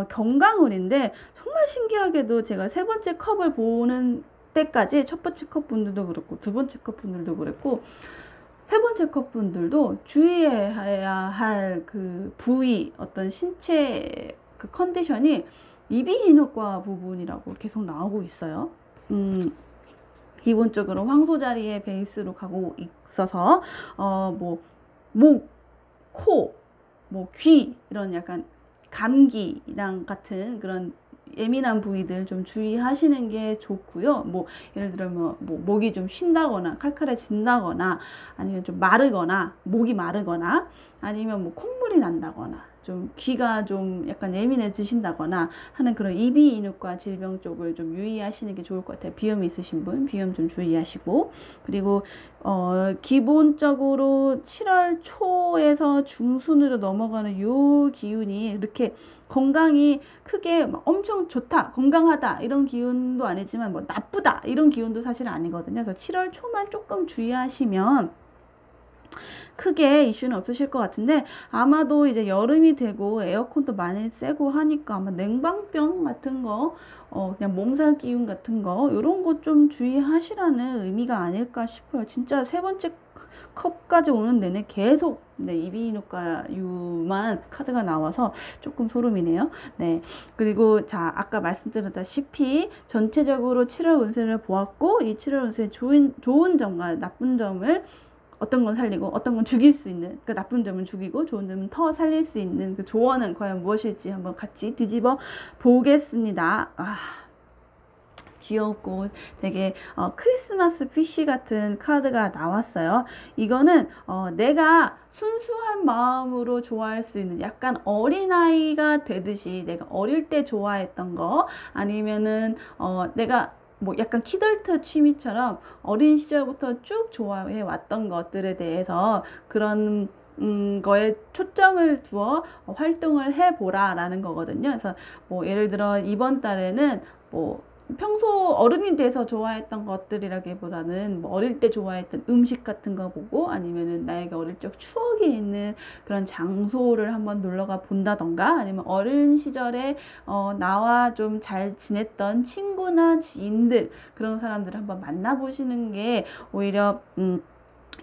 경강운인데 정말 신기하게도 제가 세 번째 컵을 보는 때까지 첫 번째 컵 분들도 그렇고 두 번째 컵 분들도 그랬고 세 번째 컵 분들도 주의해야 할 그 부위 어떤 신체 그 컨디션이 이비인후과 부분이라고 계속 나오고 있어요. 기본적으로 황소 자리에 베이스로 가고 있어서 뭐 목, 코, 뭐 귀 이런 약간 감기랑 같은 그런 예민한 부위들 좀 주의하시는 게 좋고요. 뭐 예를 들면 뭐 목이 좀 쉰다거나 칼칼해진다거나 아니면 좀 마르거나 목이 마르거나 아니면 뭐 콧물이 난다거나 좀 귀가 좀 약간 예민해지신다거나 하는 그런 이비인후과 질병 쪽을 좀 유의하시는 게 좋을 것 같아요. 비염이 있으신 분 비염 좀 주의하시고 그리고 기본적으로 7월 초에서 중순으로 넘어가는 요 기운이 이렇게 건강이 크게 엄청 좋다, 건강하다 이런 기운도 아니지만 뭐 나쁘다 이런 기운도 사실 아니거든요. 그래서 7월 초만 조금 주의하시면 크게 이슈는 없으실 것 같은데 아마도 이제 여름이 되고 에어컨도 많이 쐬고 하니까 아마 냉방병 같은 거 그냥 몸살 기운 같은 거 이런 거 좀 주의하시라는 의미가 아닐까 싶어요. 진짜 세 번째 컵까지 오는 내내 계속 이비인후과 유만 카드가 나와서 조금 소름이네요. 네. 그리고 자 아까 말씀드렸다시피 전체적으로 7월 운세를 보았고 이 7월 운세의 좋은 점과 나쁜 점을 어떤 건 살리고 어떤 건 죽일 수 있는 그 나쁜 점은 죽이고 좋은 점은 더 살릴 수 있는 그 조언은 과연 무엇일지 한번 같이 뒤집어 보겠습니다. 귀엽고 되게 크리스마스 피쉬 같은 카드가 나왔어요. 이거는 내가 순수한 마음으로 좋아할 수 있는 약간 어린아이가 되듯이 내가 어릴 때 좋아했던 거 아니면은 내가 뭐 약간 키덜트 취미처럼 어린 시절부터 쭉 좋아해 왔던 것들에 대해서 그런 거에 초점을 두어 활동을 해보라 라는 거거든요. 그래서 뭐 예를 들어 이번 달에는 뭐 평소 어른이 돼서 좋아했던 것들이라기보다는 뭐 어릴 때 좋아했던 음식 같은 거 보고 아니면은 나에게 어릴 적 추억이 있는 그런 장소를 한번 놀러가 본다던가 아니면 어린 시절에 나와 좀 잘 지냈던 친구나 지인들 그런 사람들을 한번 만나보시는 게 오히려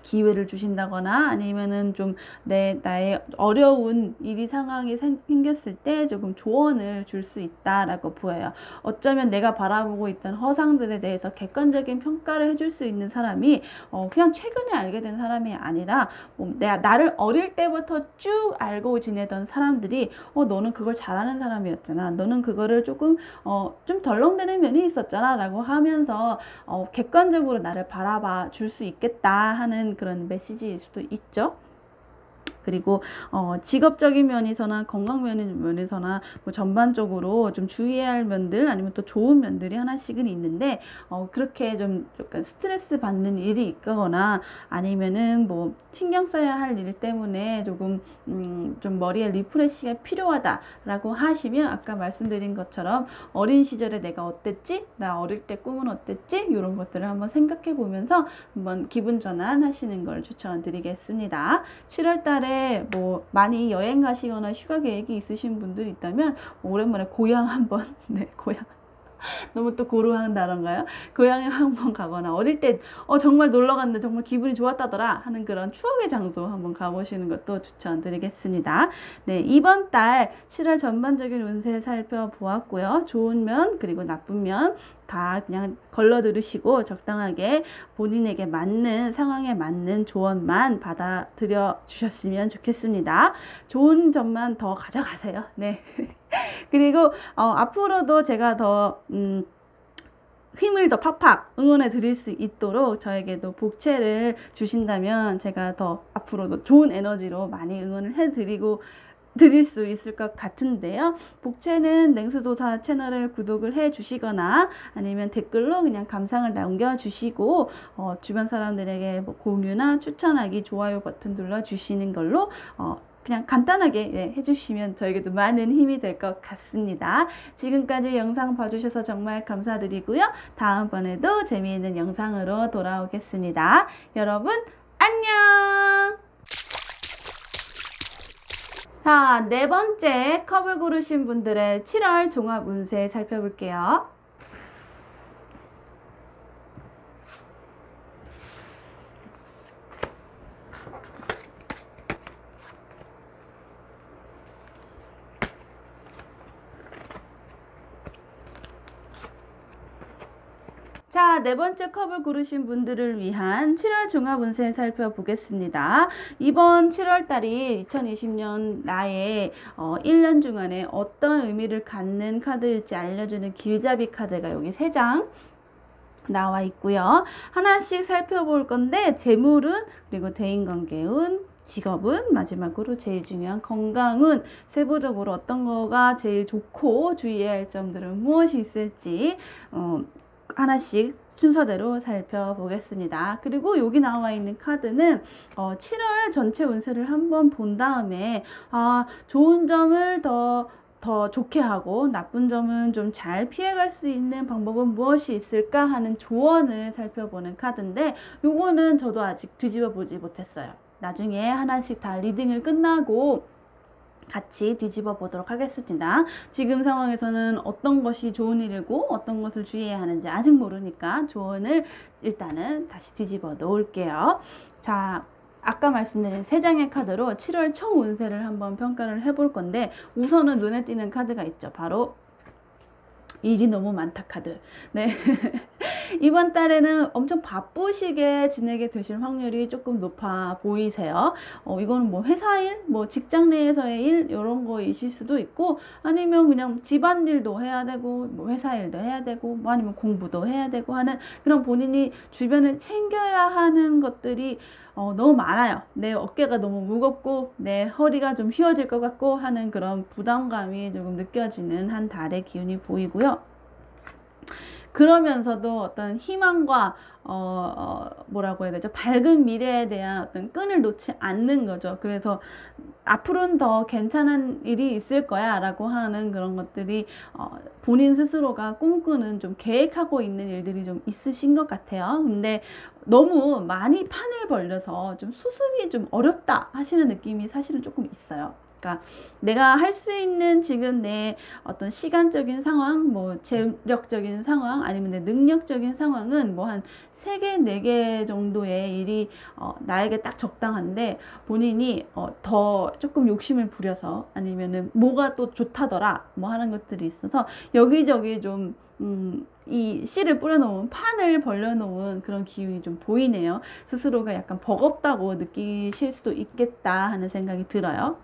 기회를 주신다거나 아니면은 좀 나의 어려운 일이 상황이 생겼을 때 조금 조언을 줄 수 있다라고 보여요. 어쩌면 내가 바라보고 있던 허상들에 대해서 객관적인 평가를 해줄 수 있는 사람이 그냥 최근에 알게 된 사람이 아니라 내가 나를 어릴 때부터 쭉 알고 지내던 사람들이 너는 그걸 잘하는 사람이었잖아. 너는 그거를 조금 좀 덜렁대는 면이 있었잖아 라고 하면서 객관적으로 나를 바라봐 줄 수 있겠다 하는 그런 메시지일 수도 있죠. 그리고 직업적인 면에서나 건강 면에서나 뭐 전반적으로 좀 주의해야 할 면들 아니면 또 좋은 면들이 하나씩은 있는데 그렇게 좀 약간 스트레스 받는 일이 있거나 아니면은 뭐 신경 써야 할 일 때문에 조금 좀 머리에 리프레시가 필요하다라고 하시면 아까 말씀드린 것처럼 어린 시절에 내가 어땠지? 나 어릴 때 꿈은 어땠지? 이런 것들을 한번 생각해 보면서 한번 기분 전환 하시는 걸 추천드리겠습니다. 7월 달에 뭐 많이 여행 가시거나 휴가 계획이 있으신 분들이 있다면 오랜만에 고향 한번 고향 너무 또 고루한다던가요? 고향에 한번 가거나 어릴 때 정말 놀러 갔는데 정말 기분이 좋았다더라 하는 그런 추억의 장소 한번 가보시는 것도 추천드리겠습니다. 네, 이번 달 7월 전반적인 운세 살펴보았고요. 좋은 면 그리고 나쁜 면 다 그냥 걸러 들으시고 적당하게 본인에게 맞는 상황에 맞는 조언만 받아들여 주셨으면 좋겠습니다. 좋은 점만 더 가져가세요. 네. 그리고 앞으로도 제가 더 힘을 더 팍팍 응원해 드릴 수 있도록 저에게도 복채를 주신다면 제가 더 앞으로도 좋은 에너지로 많이 응원을 해 드릴 수 있을 것 같은데요. 복채는 냉수도사 채널을 구독을 해 주시거나 아니면 댓글로 그냥 감상을 남겨주시고 주변 사람들에게 뭐 공유나 추천하기 좋아요 버튼 눌러 주시는 걸로 그냥 간단하게 해주시면 저에게도 많은 힘이 될 것 같습니다. 지금까지 영상 봐주셔서 정말 감사드리고요. 다음번에도 재미있는 영상으로 돌아오겠습니다. 여러분 안녕! 자, 네 번째 컵을 고르신 분들의 7월 종합 운세 살펴볼게요. 자, 네 번째 컵을 고르신 분들을 위한 7월 종합 운세 살펴보겠습니다. 이번 7월 달이 2020년 나의 1년 중간에 어떤 의미를 갖는 카드일지 알려주는 길잡이 카드가 여기 3장 나와 있고요. 하나씩 살펴볼 건데 재물운, 그리고 대인관계운, 직업은, 마지막으로 제일 중요한 건강은 세부적으로 어떤 거가 제일 좋고 주의해야 할 점들은 무엇이 있을지 하나씩 순서대로 살펴보겠습니다. 그리고 여기 나와 있는 카드는 7월 전체 운세를 한번 본 다음에 좋은 점을 더 좋게 하고 나쁜 점은 좀 잘 피해갈 수 있는 방법은 무엇이 있을까 하는 조언을 살펴보는 카드인데 요거는 저도 아직 뒤집어 보지 못했어요. 나중에 하나씩 다 리딩을 끝나고 같이 뒤집어 보도록 하겠습니다. 지금 상황에서는 어떤 것이 좋은 일이고 어떤 것을 주의해야 하는지 아직 모르니까 조언을 일단은 다시 뒤집어 놓을게요. 자, 아까 말씀드린 3장의 카드로 7월 총 운세를 한번 평가를 해볼 건데 우선은 눈에 띄는 카드가 있죠. 바로 일이 너무 많다 카드. 네. 이번 달에는 엄청 바쁘시게 지내게 되실 확률이 조금 높아 보이세요. 이거는 뭐 회사 일, 뭐 직장 내에서의 일 이런 거이실 수도 있고 아니면 그냥 집안일도 해야 되고 뭐 회사 일도 해야 되고 뭐 아니면 공부도 해야 되고 하는 그런 본인이 주변을 챙겨야 하는 것들이 너무 많아요. 내 어깨가 너무 무겁고 내 허리가 좀 휘어질 것 같고 하는 그런 부담감이 조금 느껴지는 한 달의 기운이 보이고요. 그러면서도 어떤 희망과 뭐라고 해야 되죠? 밝은 미래에 대한 어떤 끈을 놓지 않는 거죠. 그래서 앞으로는 더 괜찮은 일이 있을 거야 라고 하는 그런 것들이 본인 스스로가 꿈꾸는 좀 계획하고 있는 일들이 좀 있으신 것 같아요. 근데 너무 많이 판을 벌려서 좀 수습이 좀 어렵다 하시는 느낌이 사실은 조금 있어요. 그러니까 내가 할 수 있는 지금 내 어떤 시간적인 상황, 뭐 재력적인 상황, 아니면 내 능력적인 상황은 뭐 한 3개, 4개 정도의 일이 나에게 딱 적당한데 본인이 더 조금 욕심을 부려서 아니면은 뭐가 또 좋다더라 뭐 하는 것들이 있어서 여기저기 좀 이 씨를 뿌려놓은 판을 벌려놓은 그런 기운이 좀 보이네요. 스스로가 약간 버겁다고 느끼실 수도 있겠다 하는 생각이 들어요.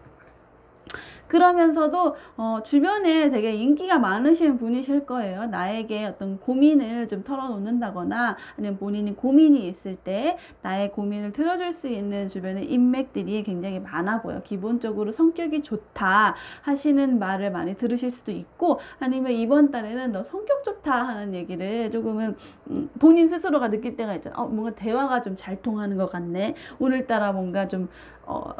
그러면서도 주변에 되게 인기가 많으신 분이실 거예요. 나에게 어떤 고민을 좀 털어놓는다거나 아니면 본인이 고민이 있을 때 나의 고민을 들어줄 수 있는 주변의 인맥들이 굉장히 많아 보여. 기본적으로 성격이 좋다 하시는 말을 많이 들으실 수도 있고 아니면 이번 달에는 너 성격 좋다 하는 얘기를 조금은 본인 스스로가 느낄 때가 있잖아. 뭔가 대화가 좀 잘 통하는 것 같네. 오늘따라 뭔가 좀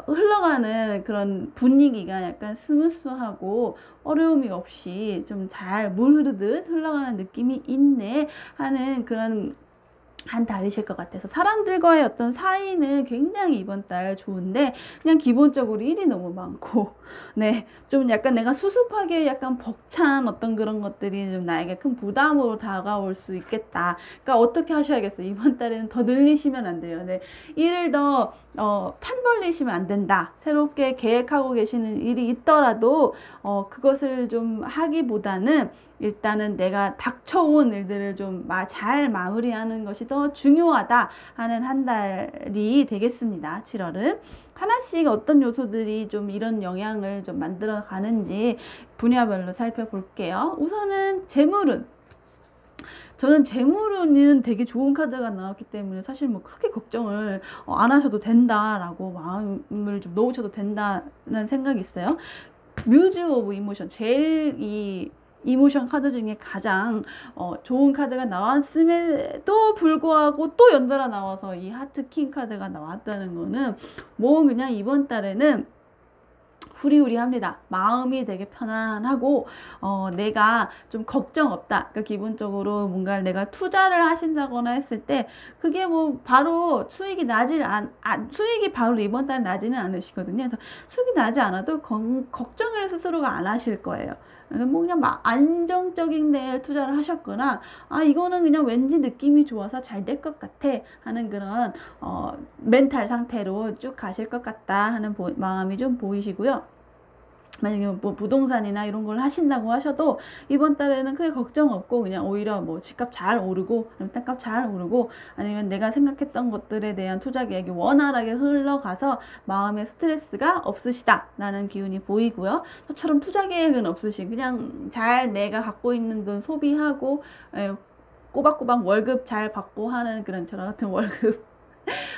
흘러가는 그런 분위기가 약간 스무스하고 어려움이 없이 좀 잘 물 흐르듯 흘러가는 느낌이 있네 하는 그런 한 달이실 것 같아서 사람들과의 어떤 사이는 굉장히 이번 달 좋은데 그냥 기본적으로 일이 너무 많고 네, 좀 약간 내가 수습하기에 약간 벅찬 어떤 그런 것들이 좀 나에게 큰 부담으로 다가올 수 있겠다. 그러니까 어떻게 하셔야겠어요. 이번 달에는 더 늘리시면 안 돼요. 네, 일을 더 판 벌리시면 안 된다. 새롭게 계획하고 계시는 일이 있더라도 그것을 좀 하기보다는 일단은 내가 닥쳐온 일들을 좀 잘 마무리하는 것이 더 중요하다 하는 한 달이 되겠습니다. 7월은. 하나씩 어떤 요소들이 좀 이런 영향을 좀 만들어 가는지 분야별로 살펴볼게요. 우선은 재물운. 저는 재물운은 되게 좋은 카드가 나왔기 때문에 사실 뭐 그렇게 걱정을 안 하셔도 된다라고 마음을 좀 놓으셔도 된다는 생각이 있어요. 뮤즈 오브 이모션, 제일 이 이모션 카드 중에 가장 좋은 카드가 나왔음에도 불구하고 또 연달아 나와서 이 하트 킹 카드가 나왔다는 거는 뭐 그냥 이번 달에는 후리후리합니다. 마음이 되게 편안하고 내가 좀 걱정 없다. 그러니까 기본적으로 뭔가 내가 투자를 하신다거나 했을 때 그게 뭐 바로 수익이 수익이 바로 이번 달에 나지는 않으시거든요. 그래서 수익이 나지 않아도 걱정을 스스로가 안 하실 거예요. 뭐 그냥 막 안정적인 데에 투자를 하셨거나 이거는 그냥 왠지 느낌이 좋아서 잘 될 것 같아 하는 그런 멘탈 상태로 쭉 가실 것 같다 하는 마음이 좀 보이시고요. 만약에 뭐 부동산이나 이런 걸 하신다고 하셔도 이번 달에는 크게 걱정 없고 그냥 오히려 뭐 집값 잘 오르고 땅값 잘 오르고 아니면 내가 생각했던 것들에 대한 투자 계획이 원활하게 흘러가서 마음의 스트레스가 없으시다 라는 기운이 보이고요. 저처럼 투자 계획은 없으신 그냥 잘 내가 갖고 있는 돈 소비하고 꼬박꼬박 월급 잘 받고 하는 그런 저랑 같은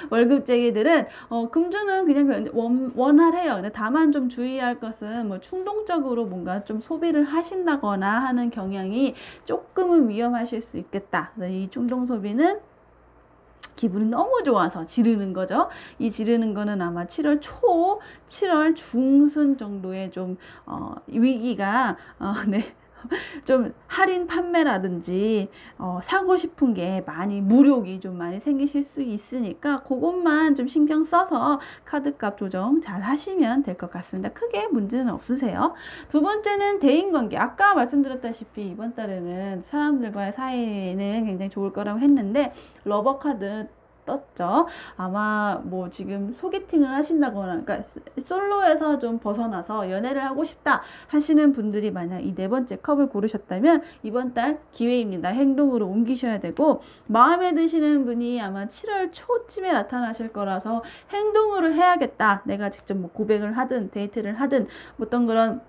월급쟁이들은 금주는 그냥 원활해요. 근데 다만 좀 주의할 것은 뭐 충동적으로 뭔가 좀 소비를 하신다거나 하는 경향이 조금은 위험하실 수 있겠다. 이 충동 소비는 기분이 너무 좋아서 지르는 거죠. 이 지르는 거는 아마 7월 초, 7월 중순 정도의 좀 위기가 네. 좀 할인 판매라든지 사고 싶은 게 무력이 좀 많이 생기실 수 있으니까 그것만 좀 신경 써서 카드값 조정 잘 하시면 될 것 같습니다. 크게 문제는 없으세요. 두 번째는 대인관계. 아까 말씀드렸다시피 이번 달에는 사람들과의 사이는 굉장히 좋을 거라고 했는데 러버 카드 떴죠. 아마 뭐 지금 소개팅을 하신다거나 그러니까 솔로에서 좀 벗어나서 연애를 하고 싶다 하시는 분들이 만약 이 네 번째 컵을 고르셨다면 이번 달 기회입니다. 행동으로 옮기셔야 되고 마음에 드시는 분이 아마 7월 초쯤에 나타나실 거라서 행동으로 해야겠다. 내가 직접 뭐 고백을 하든 데이트를 하든 어떤 그런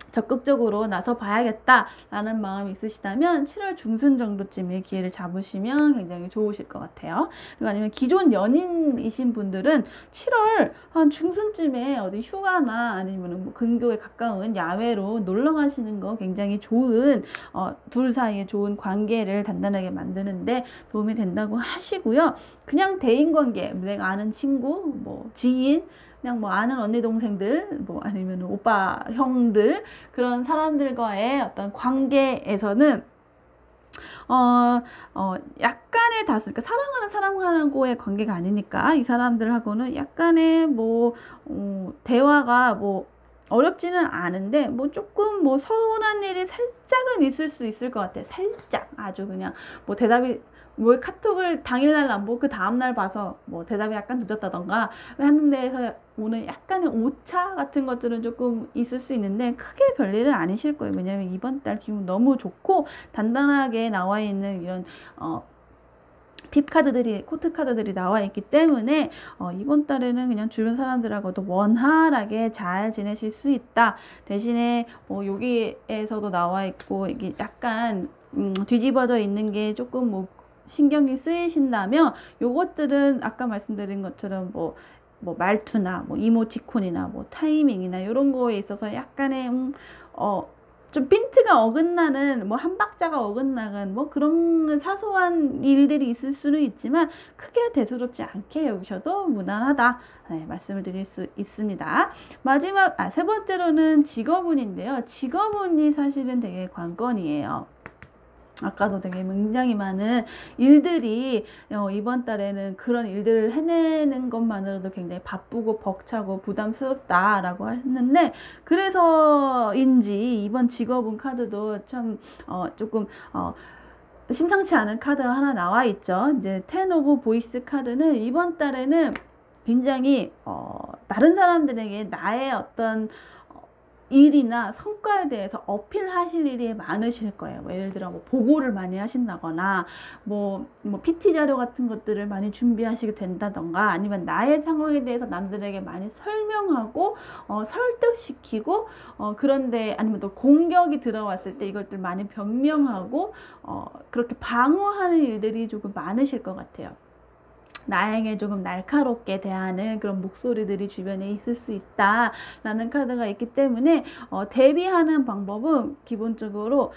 적극적으로 나서 봐야겠다라는 마음이 있으시다면 7월 중순 정도쯤에 기회를 잡으시면 굉장히 좋으실 것 같아요. 그리고 아니면 기존 연인이신 분들은 7월 한 중순쯤에 어디 휴가나 아니면 뭐 근교에 가까운 야외로 놀러 가시는 거 굉장히 좋은 둘 사이에 좋은 관계를 단단하게 만드는데 도움이 된다고 하시고요. 그냥 대인관계, 내가 아는 친구, 뭐 지인 그냥 뭐 아는 언니 동생들 뭐 아니면 오빠 형들 그런 사람들과의 어떤 관계에서는 약간의 다수, 그러니까 사랑하는 거의 관계가 아니니까 이 사람들하고는 약간의 뭐 대화가 뭐 어렵지는 않은데 뭐 조금 뭐 서운한 일이 살짝은 있을 수 있을 것 같아요. 살짝 아주 그냥 뭐 대답이 뭐 카톡을 당일날 안 보고 그 다음날 봐서 뭐 대답이 약간 늦었다던가 하는 데에서 오는 약간의 오차 같은 것들은 조금 있을 수 있는데 크게 별일은 아니실 거예요. 왜냐면 이번 달 기분 너무 좋고 단단하게 나와 있는 이런 핍 카드들이 코트 카드들이 나와 있기 때문에 이번 달에는 그냥 주변 사람들하고도 원활하게 잘 지내실 수 있다. 대신에 여기에서도 나와 있고 이게 약간 뒤집어져 있는 게 조금 뭐 신경이 쓰이신다면 요것들은 아까 말씀드린 것처럼 뭐 말투나 뭐 이모티콘이나 뭐 타이밍이나 이런 거에 있어서 약간의 좀 핀트가 어긋나는 뭐 한 박자가 어긋나는 뭐 그런 사소한 일들이 있을 수는 있지만 크게 대수롭지 않게 여기셔도 무난하다. 네, 말씀을 드릴 수 있습니다. 마지막 세 번째로는 직업운인데요. 직업운이 사실은 되게 관건이에요. 아까도 되게 굉장히 많은 일들이 이번 달에는 그런 일들을 해내는 것만으로도 굉장히 바쁘고 벅차고 부담스럽다라고 했는데, 그래서인지 이번 직업운 카드도 참 조금 심상치 않은 카드가 하나 나와 있죠. 이제 텐 오브 보이스 카드는 이번 달에는 굉장히 다른 사람들에게 나의 어떤 일이나 성과에 대해서 어필하실 일이 많으실 거예요. 뭐 예를 들어 뭐 보고를 많이 하신다거나 뭐 PT 자료 같은 것들을 많이 준비하시게 된다던가, 아니면 나의 상황에 대해서 남들에게 많이 설명하고 설득시키고, 그런데 아니면 또 공격이 들어왔을 때 이것들 많이 변명하고 그렇게 방어하는 일들이 조금 많으실 것 같아요. 나에게 조금 날카롭게 대하는 그런 목소리들이 주변에 있을 수 있다라는 카드가 있기 때문에 대비하는 방법은 기본적으로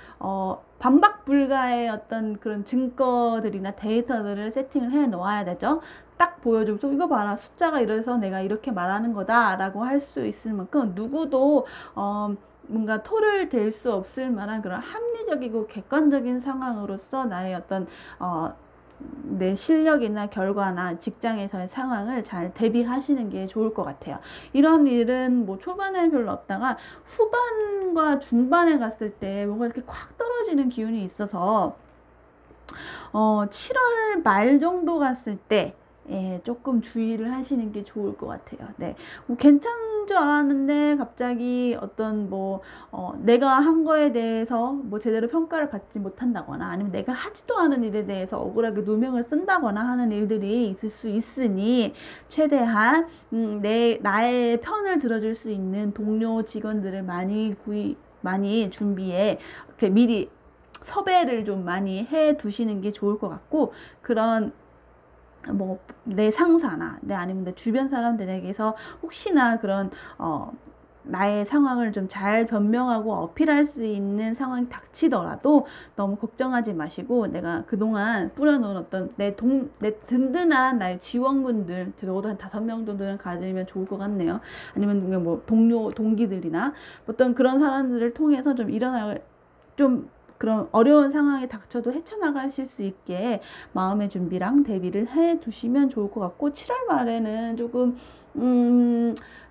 반박 불가의 어떤 그런 증거들이나 데이터들을 세팅을 해 놓아야 되죠. 딱 보여주고 이거 봐라, 숫자가 이래서 내가 이렇게 말하는 거다 라고 할 수 있을 만큼 누구도 뭔가 토를 댈 수 없을 만한 그런 합리적이고 객관적인 상황으로서 나의 어떤 내 실력이나 결과나 직장에서의 상황을 잘 대비하시는 게 좋을 것 같아요. 이런 일은 뭐 초반에 별로 없다가 후반과 중반에 갔을 때 뭔가 이렇게 콱 떨어지는 기운이 있어서 7월 말 정도 갔을 때 조금 주의를 하시는 게 좋을 것 같아요. 네, 뭐 괜찮은 줄 알았는데 갑자기 어떤 내가 한 거에 대해서 뭐 제대로 평가를 받지 못한다거나, 아니면 내가 하지도 않은 일에 대해서 억울하게 누명을 쓴다거나 하는 일들이 있을 수 있으니, 최대한 나의 편을 들어줄 수 있는 동료 직원들을 많이 준비해 이렇게 미리 섭외를 좀 많이 해 두시는 게 좋을 것 같고, 그런 내 상사나 아니면 내 주변 사람들에게서 혹시나 그런 나의 상황을 좀 잘 변명하고 어필할 수 있는 상황이 닥치더라도 너무 걱정하지 마시고, 내가 그동안 뿌려놓은 어떤 내 든든한 나의 지원군들, 적어도 한 5명 정도는 가지면 좋을 것 같네요. 아니면 뭐 동기들이나 어떤 그런 사람들을 통해서 좀 그런 어려운 상황에 닥쳐도 헤쳐나가실 수 있게 마음의 준비랑 대비를 해 두시면 좋을 것 같고, 7월 말에는 조금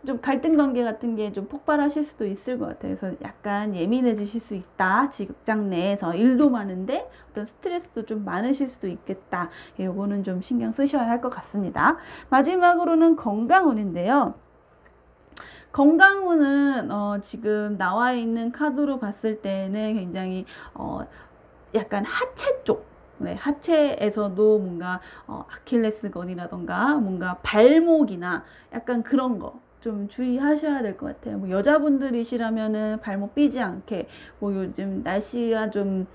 좀 갈등 관계 같은 게 좀 폭발하실 수도 있을 것 같아요. 그래서 약간 예민해지실 수 있다. 직장 내에서 일도 많은데 어떤 스트레스도 좀 많으실 수도 있겠다. 요거는 좀 신경 쓰셔야 할 것 같습니다. 마지막으로는 건강운인데요. 건강운은 지금 나와 있는 카드로 봤을 때는 굉장히 약간 하체 쪽, 네, 하체에서도 뭔가 아킬레스건이라던가 뭔가 발목이나 약간 그런 거 좀 주의하셔야 될 것 같아요. 뭐 여자분들이시라면은 발목 삐지 않게, 뭐 요즘 날씨가 좀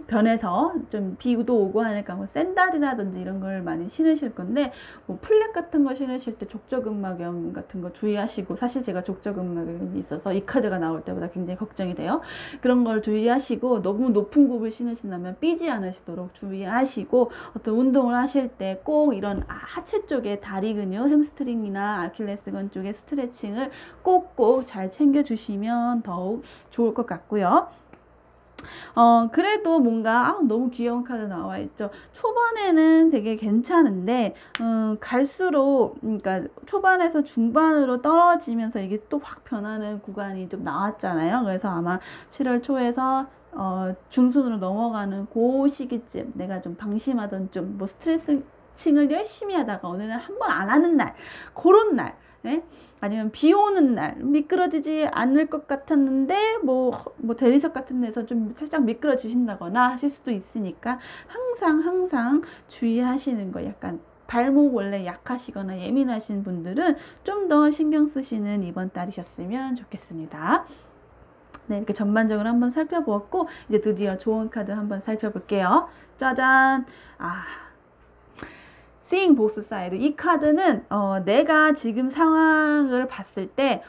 변해서 좀 비도 오고 하니까 뭐 샌들이라든지 이런 걸 많이 신으실 건데, 뭐 플랫 같은 거 신으실 때 족저근막염 같은 거 주의하시고, 사실 제가 족저근막염이 있어서 이 카드가 나올 때보다 굉장히 걱정이 돼요. 그런 걸 주의하시고, 너무 높은 굽을 신으신다면 삐지 않으시도록 주의하시고, 어떤 운동을 하실 때 꼭 이런 하체 쪽에 다리 근육, 햄스트링이나 아킬레스건 쪽에 스트레칭을 꼭꼭 잘 챙겨 주시면 더욱 좋을 것 같고요. 그래도 뭔가 너무 귀여운 카드 나와 있죠. 초반에는 되게 괜찮은데 갈수록, 그러니까 초반에서 중반으로 떨어지면서 이게 또 확 변하는 구간이 좀 나왔잖아요. 그래서 아마 7월 초에서 중순으로 넘어가는 그 시기쯤 내가 좀 방심하던, 좀 뭐 스트레칭을 열심히 하다가 어느 날 한 번 안 하는 날, 그런 날, 네? 아니면 비 오는 날 미끄러지지 않을 것 같았는데 뭐 대리석 같은 데서 좀 살짝 미끄러지신다거나 하실 수도 있으니까 항상 주의하시는 거. 약간 발목 원래 약하시거나 예민하신 분들은 좀 더 신경 쓰시는 이번 달이셨으면 좋겠습니다. 네, 이렇게 전반적으로 한번 살펴보았고, 이제 드디어 좋은 카드 한번 살펴볼게요. 짜잔! Seeing both side. 이 카드는 내가 지금 상황을 봤을 때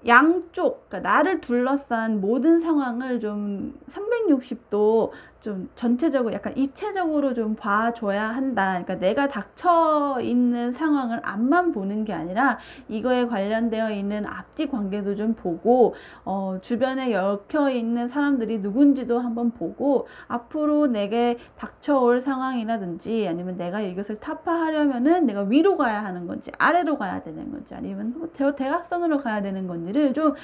양쪽, 그러니까 나를 둘러싼 모든 상황을 좀 360도 좀 전체적으로 약간 입체적으로 좀 봐줘야 한다. 그러니까 내가 닥쳐 있는 상황을 앞만 보는 게 아니라 이거에 관련되어 있는 앞뒤 관계도 좀 보고 주변에 얽혀 있는 사람들이 누군지도 한번 보고 앞으로 내게 닥쳐올 상황이라든지 아니면 내가 이것을 타파하려면은 내가 위로 가야 하는 건지 아래로 가야 되는 건지 아니면 대각선으로 가야 되는 건지를 좀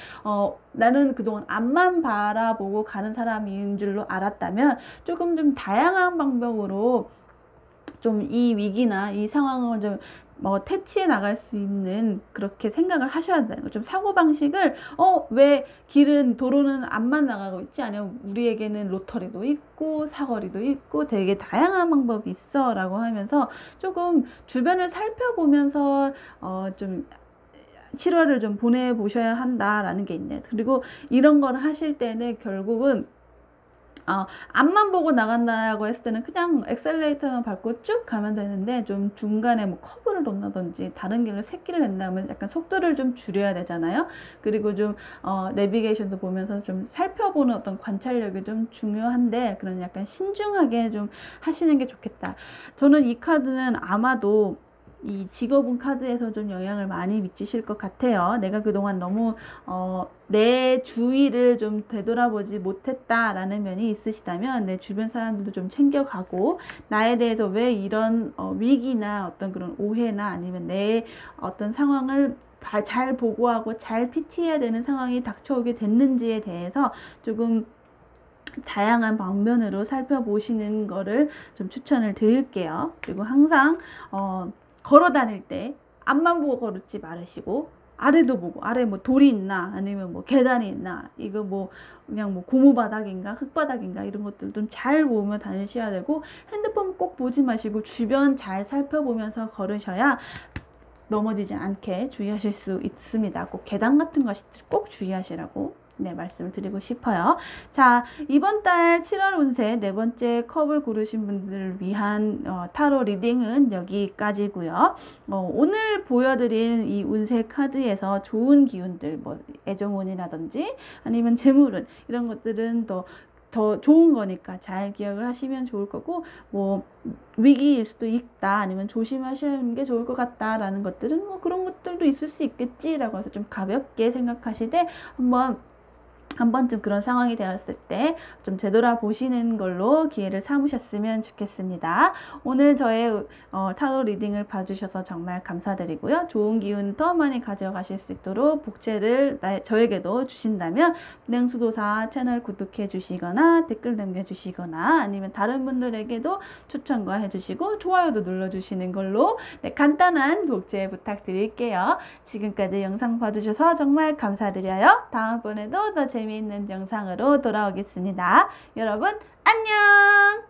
나는 그동안 앞만 바라보고 가는 사람인 줄로 알았다면 조금 좀 다양한 방법으로 좀 이 위기나 이 상황을 좀 퇴치해 나갈 수 있는 그렇게 생각을 하셔야 된다는 거. 좀 사고방식을 왜 도로는 앞만 나가고 있지? 아니면 우리에게는 로터리도 있고 사거리도 있고 되게 다양한 방법이 있어 라고 하면서 조금 주변을 살펴보면서 좀 7월을 좀 보내보셔야 한다라는 게 있네요. 그리고 이런 걸 하실 때는 결국은 앞만 보고 나간다고 했을 때는 그냥 엑셀레이터만 밟고 쭉 가면 되는데 좀 중간에 뭐 커브를 놓는다든지 다른 길을 새끼를 낸다면 약간 속도를 좀 줄여야 되잖아요. 그리고 좀 내비게이션도 보면서 좀 살펴보는 어떤 관찰력이 좀 중요한데 그런 약간 신중하게 좀 하시는 게 좋겠다. 저는 이 카드는 아마도 이 직업운 카드에서 좀 영향을 많이 미치실 것 같아요. 내가 그동안 너무 내 주위를 좀 되돌아보지 못했다라는 면이 있으시다면 내 주변 사람들도 좀 챙겨가고 나에 대해서 왜 이런 위기나 어떤 그런 오해나 아니면 내 어떤 상황을 잘 보고하고 잘 PT해야 되는 상황이 닥쳐오게 됐는지에 대해서 조금 다양한 방면으로 살펴보시는 거를 좀 추천을 드릴게요. 그리고 항상 걸어 다닐 때 앞만 보고 걸지 말으시고 아래도 보고 아래 뭐 돌이 있나 아니면 뭐 계단이 있나 이거 뭐 그냥 뭐 고무바닥인가 흙바닥인가 이런 것들 좀 잘 보며 다니셔야 되고 핸드폰 꼭 보지 마시고 주변 잘 살펴보면서 걸으셔야 넘어지지 않게 주의하실 수 있습니다. 꼭 계단 같은 것이 꼭 주의하시라고 말씀을 드리고 싶어요. 자, 이번 달 7월 운세 네 번째 컵을 고르신 분들을 위한 타로 리딩은 여기까지고요. 오늘 보여드린 이 운세 카드에서 좋은 기운들, 뭐 애정운이라든지 아니면 재물운 이런 것들은 더 좋은 거니까 잘 기억을 하시면 좋을 거고 뭐 위기일 수도 있다 아니면 조심하시는 게 좋을 것 같다 라는 것들은 뭐 그런 것들도 있을 수 있겠지 라고 해서 좀 가볍게 생각하시되 한 번쯤 그런 상황이 되었을 때 좀 되돌아보시는 걸로 기회를 삼으셨으면 좋겠습니다. 오늘 저의 타로 리딩을 봐주셔서 정말 감사드리고요. 좋은 기운 더 많이 가져가실 수 있도록 복채를 저에게도 주신다면 냉수도사 채널 구독해 주시거나 댓글 남겨주시거나 아니면 다른 분들에게도 추천과 해주시고 좋아요도 눌러주시는 걸로 간단한 복채 부탁드릴게요. 지금까지 영상 봐주셔서 정말 감사드려요. 다음번에도 더 재미있는 영상으로 돌아오겠습니다. 여러분 안녕!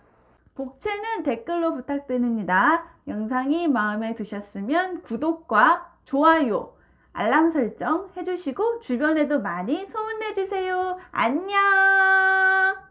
복채는 댓글로 부탁드립니다. 영상이 마음에 드셨으면 구독과 좋아요, 알람 설정 해주시고 주변에도 많이 소문내주세요. 안녕!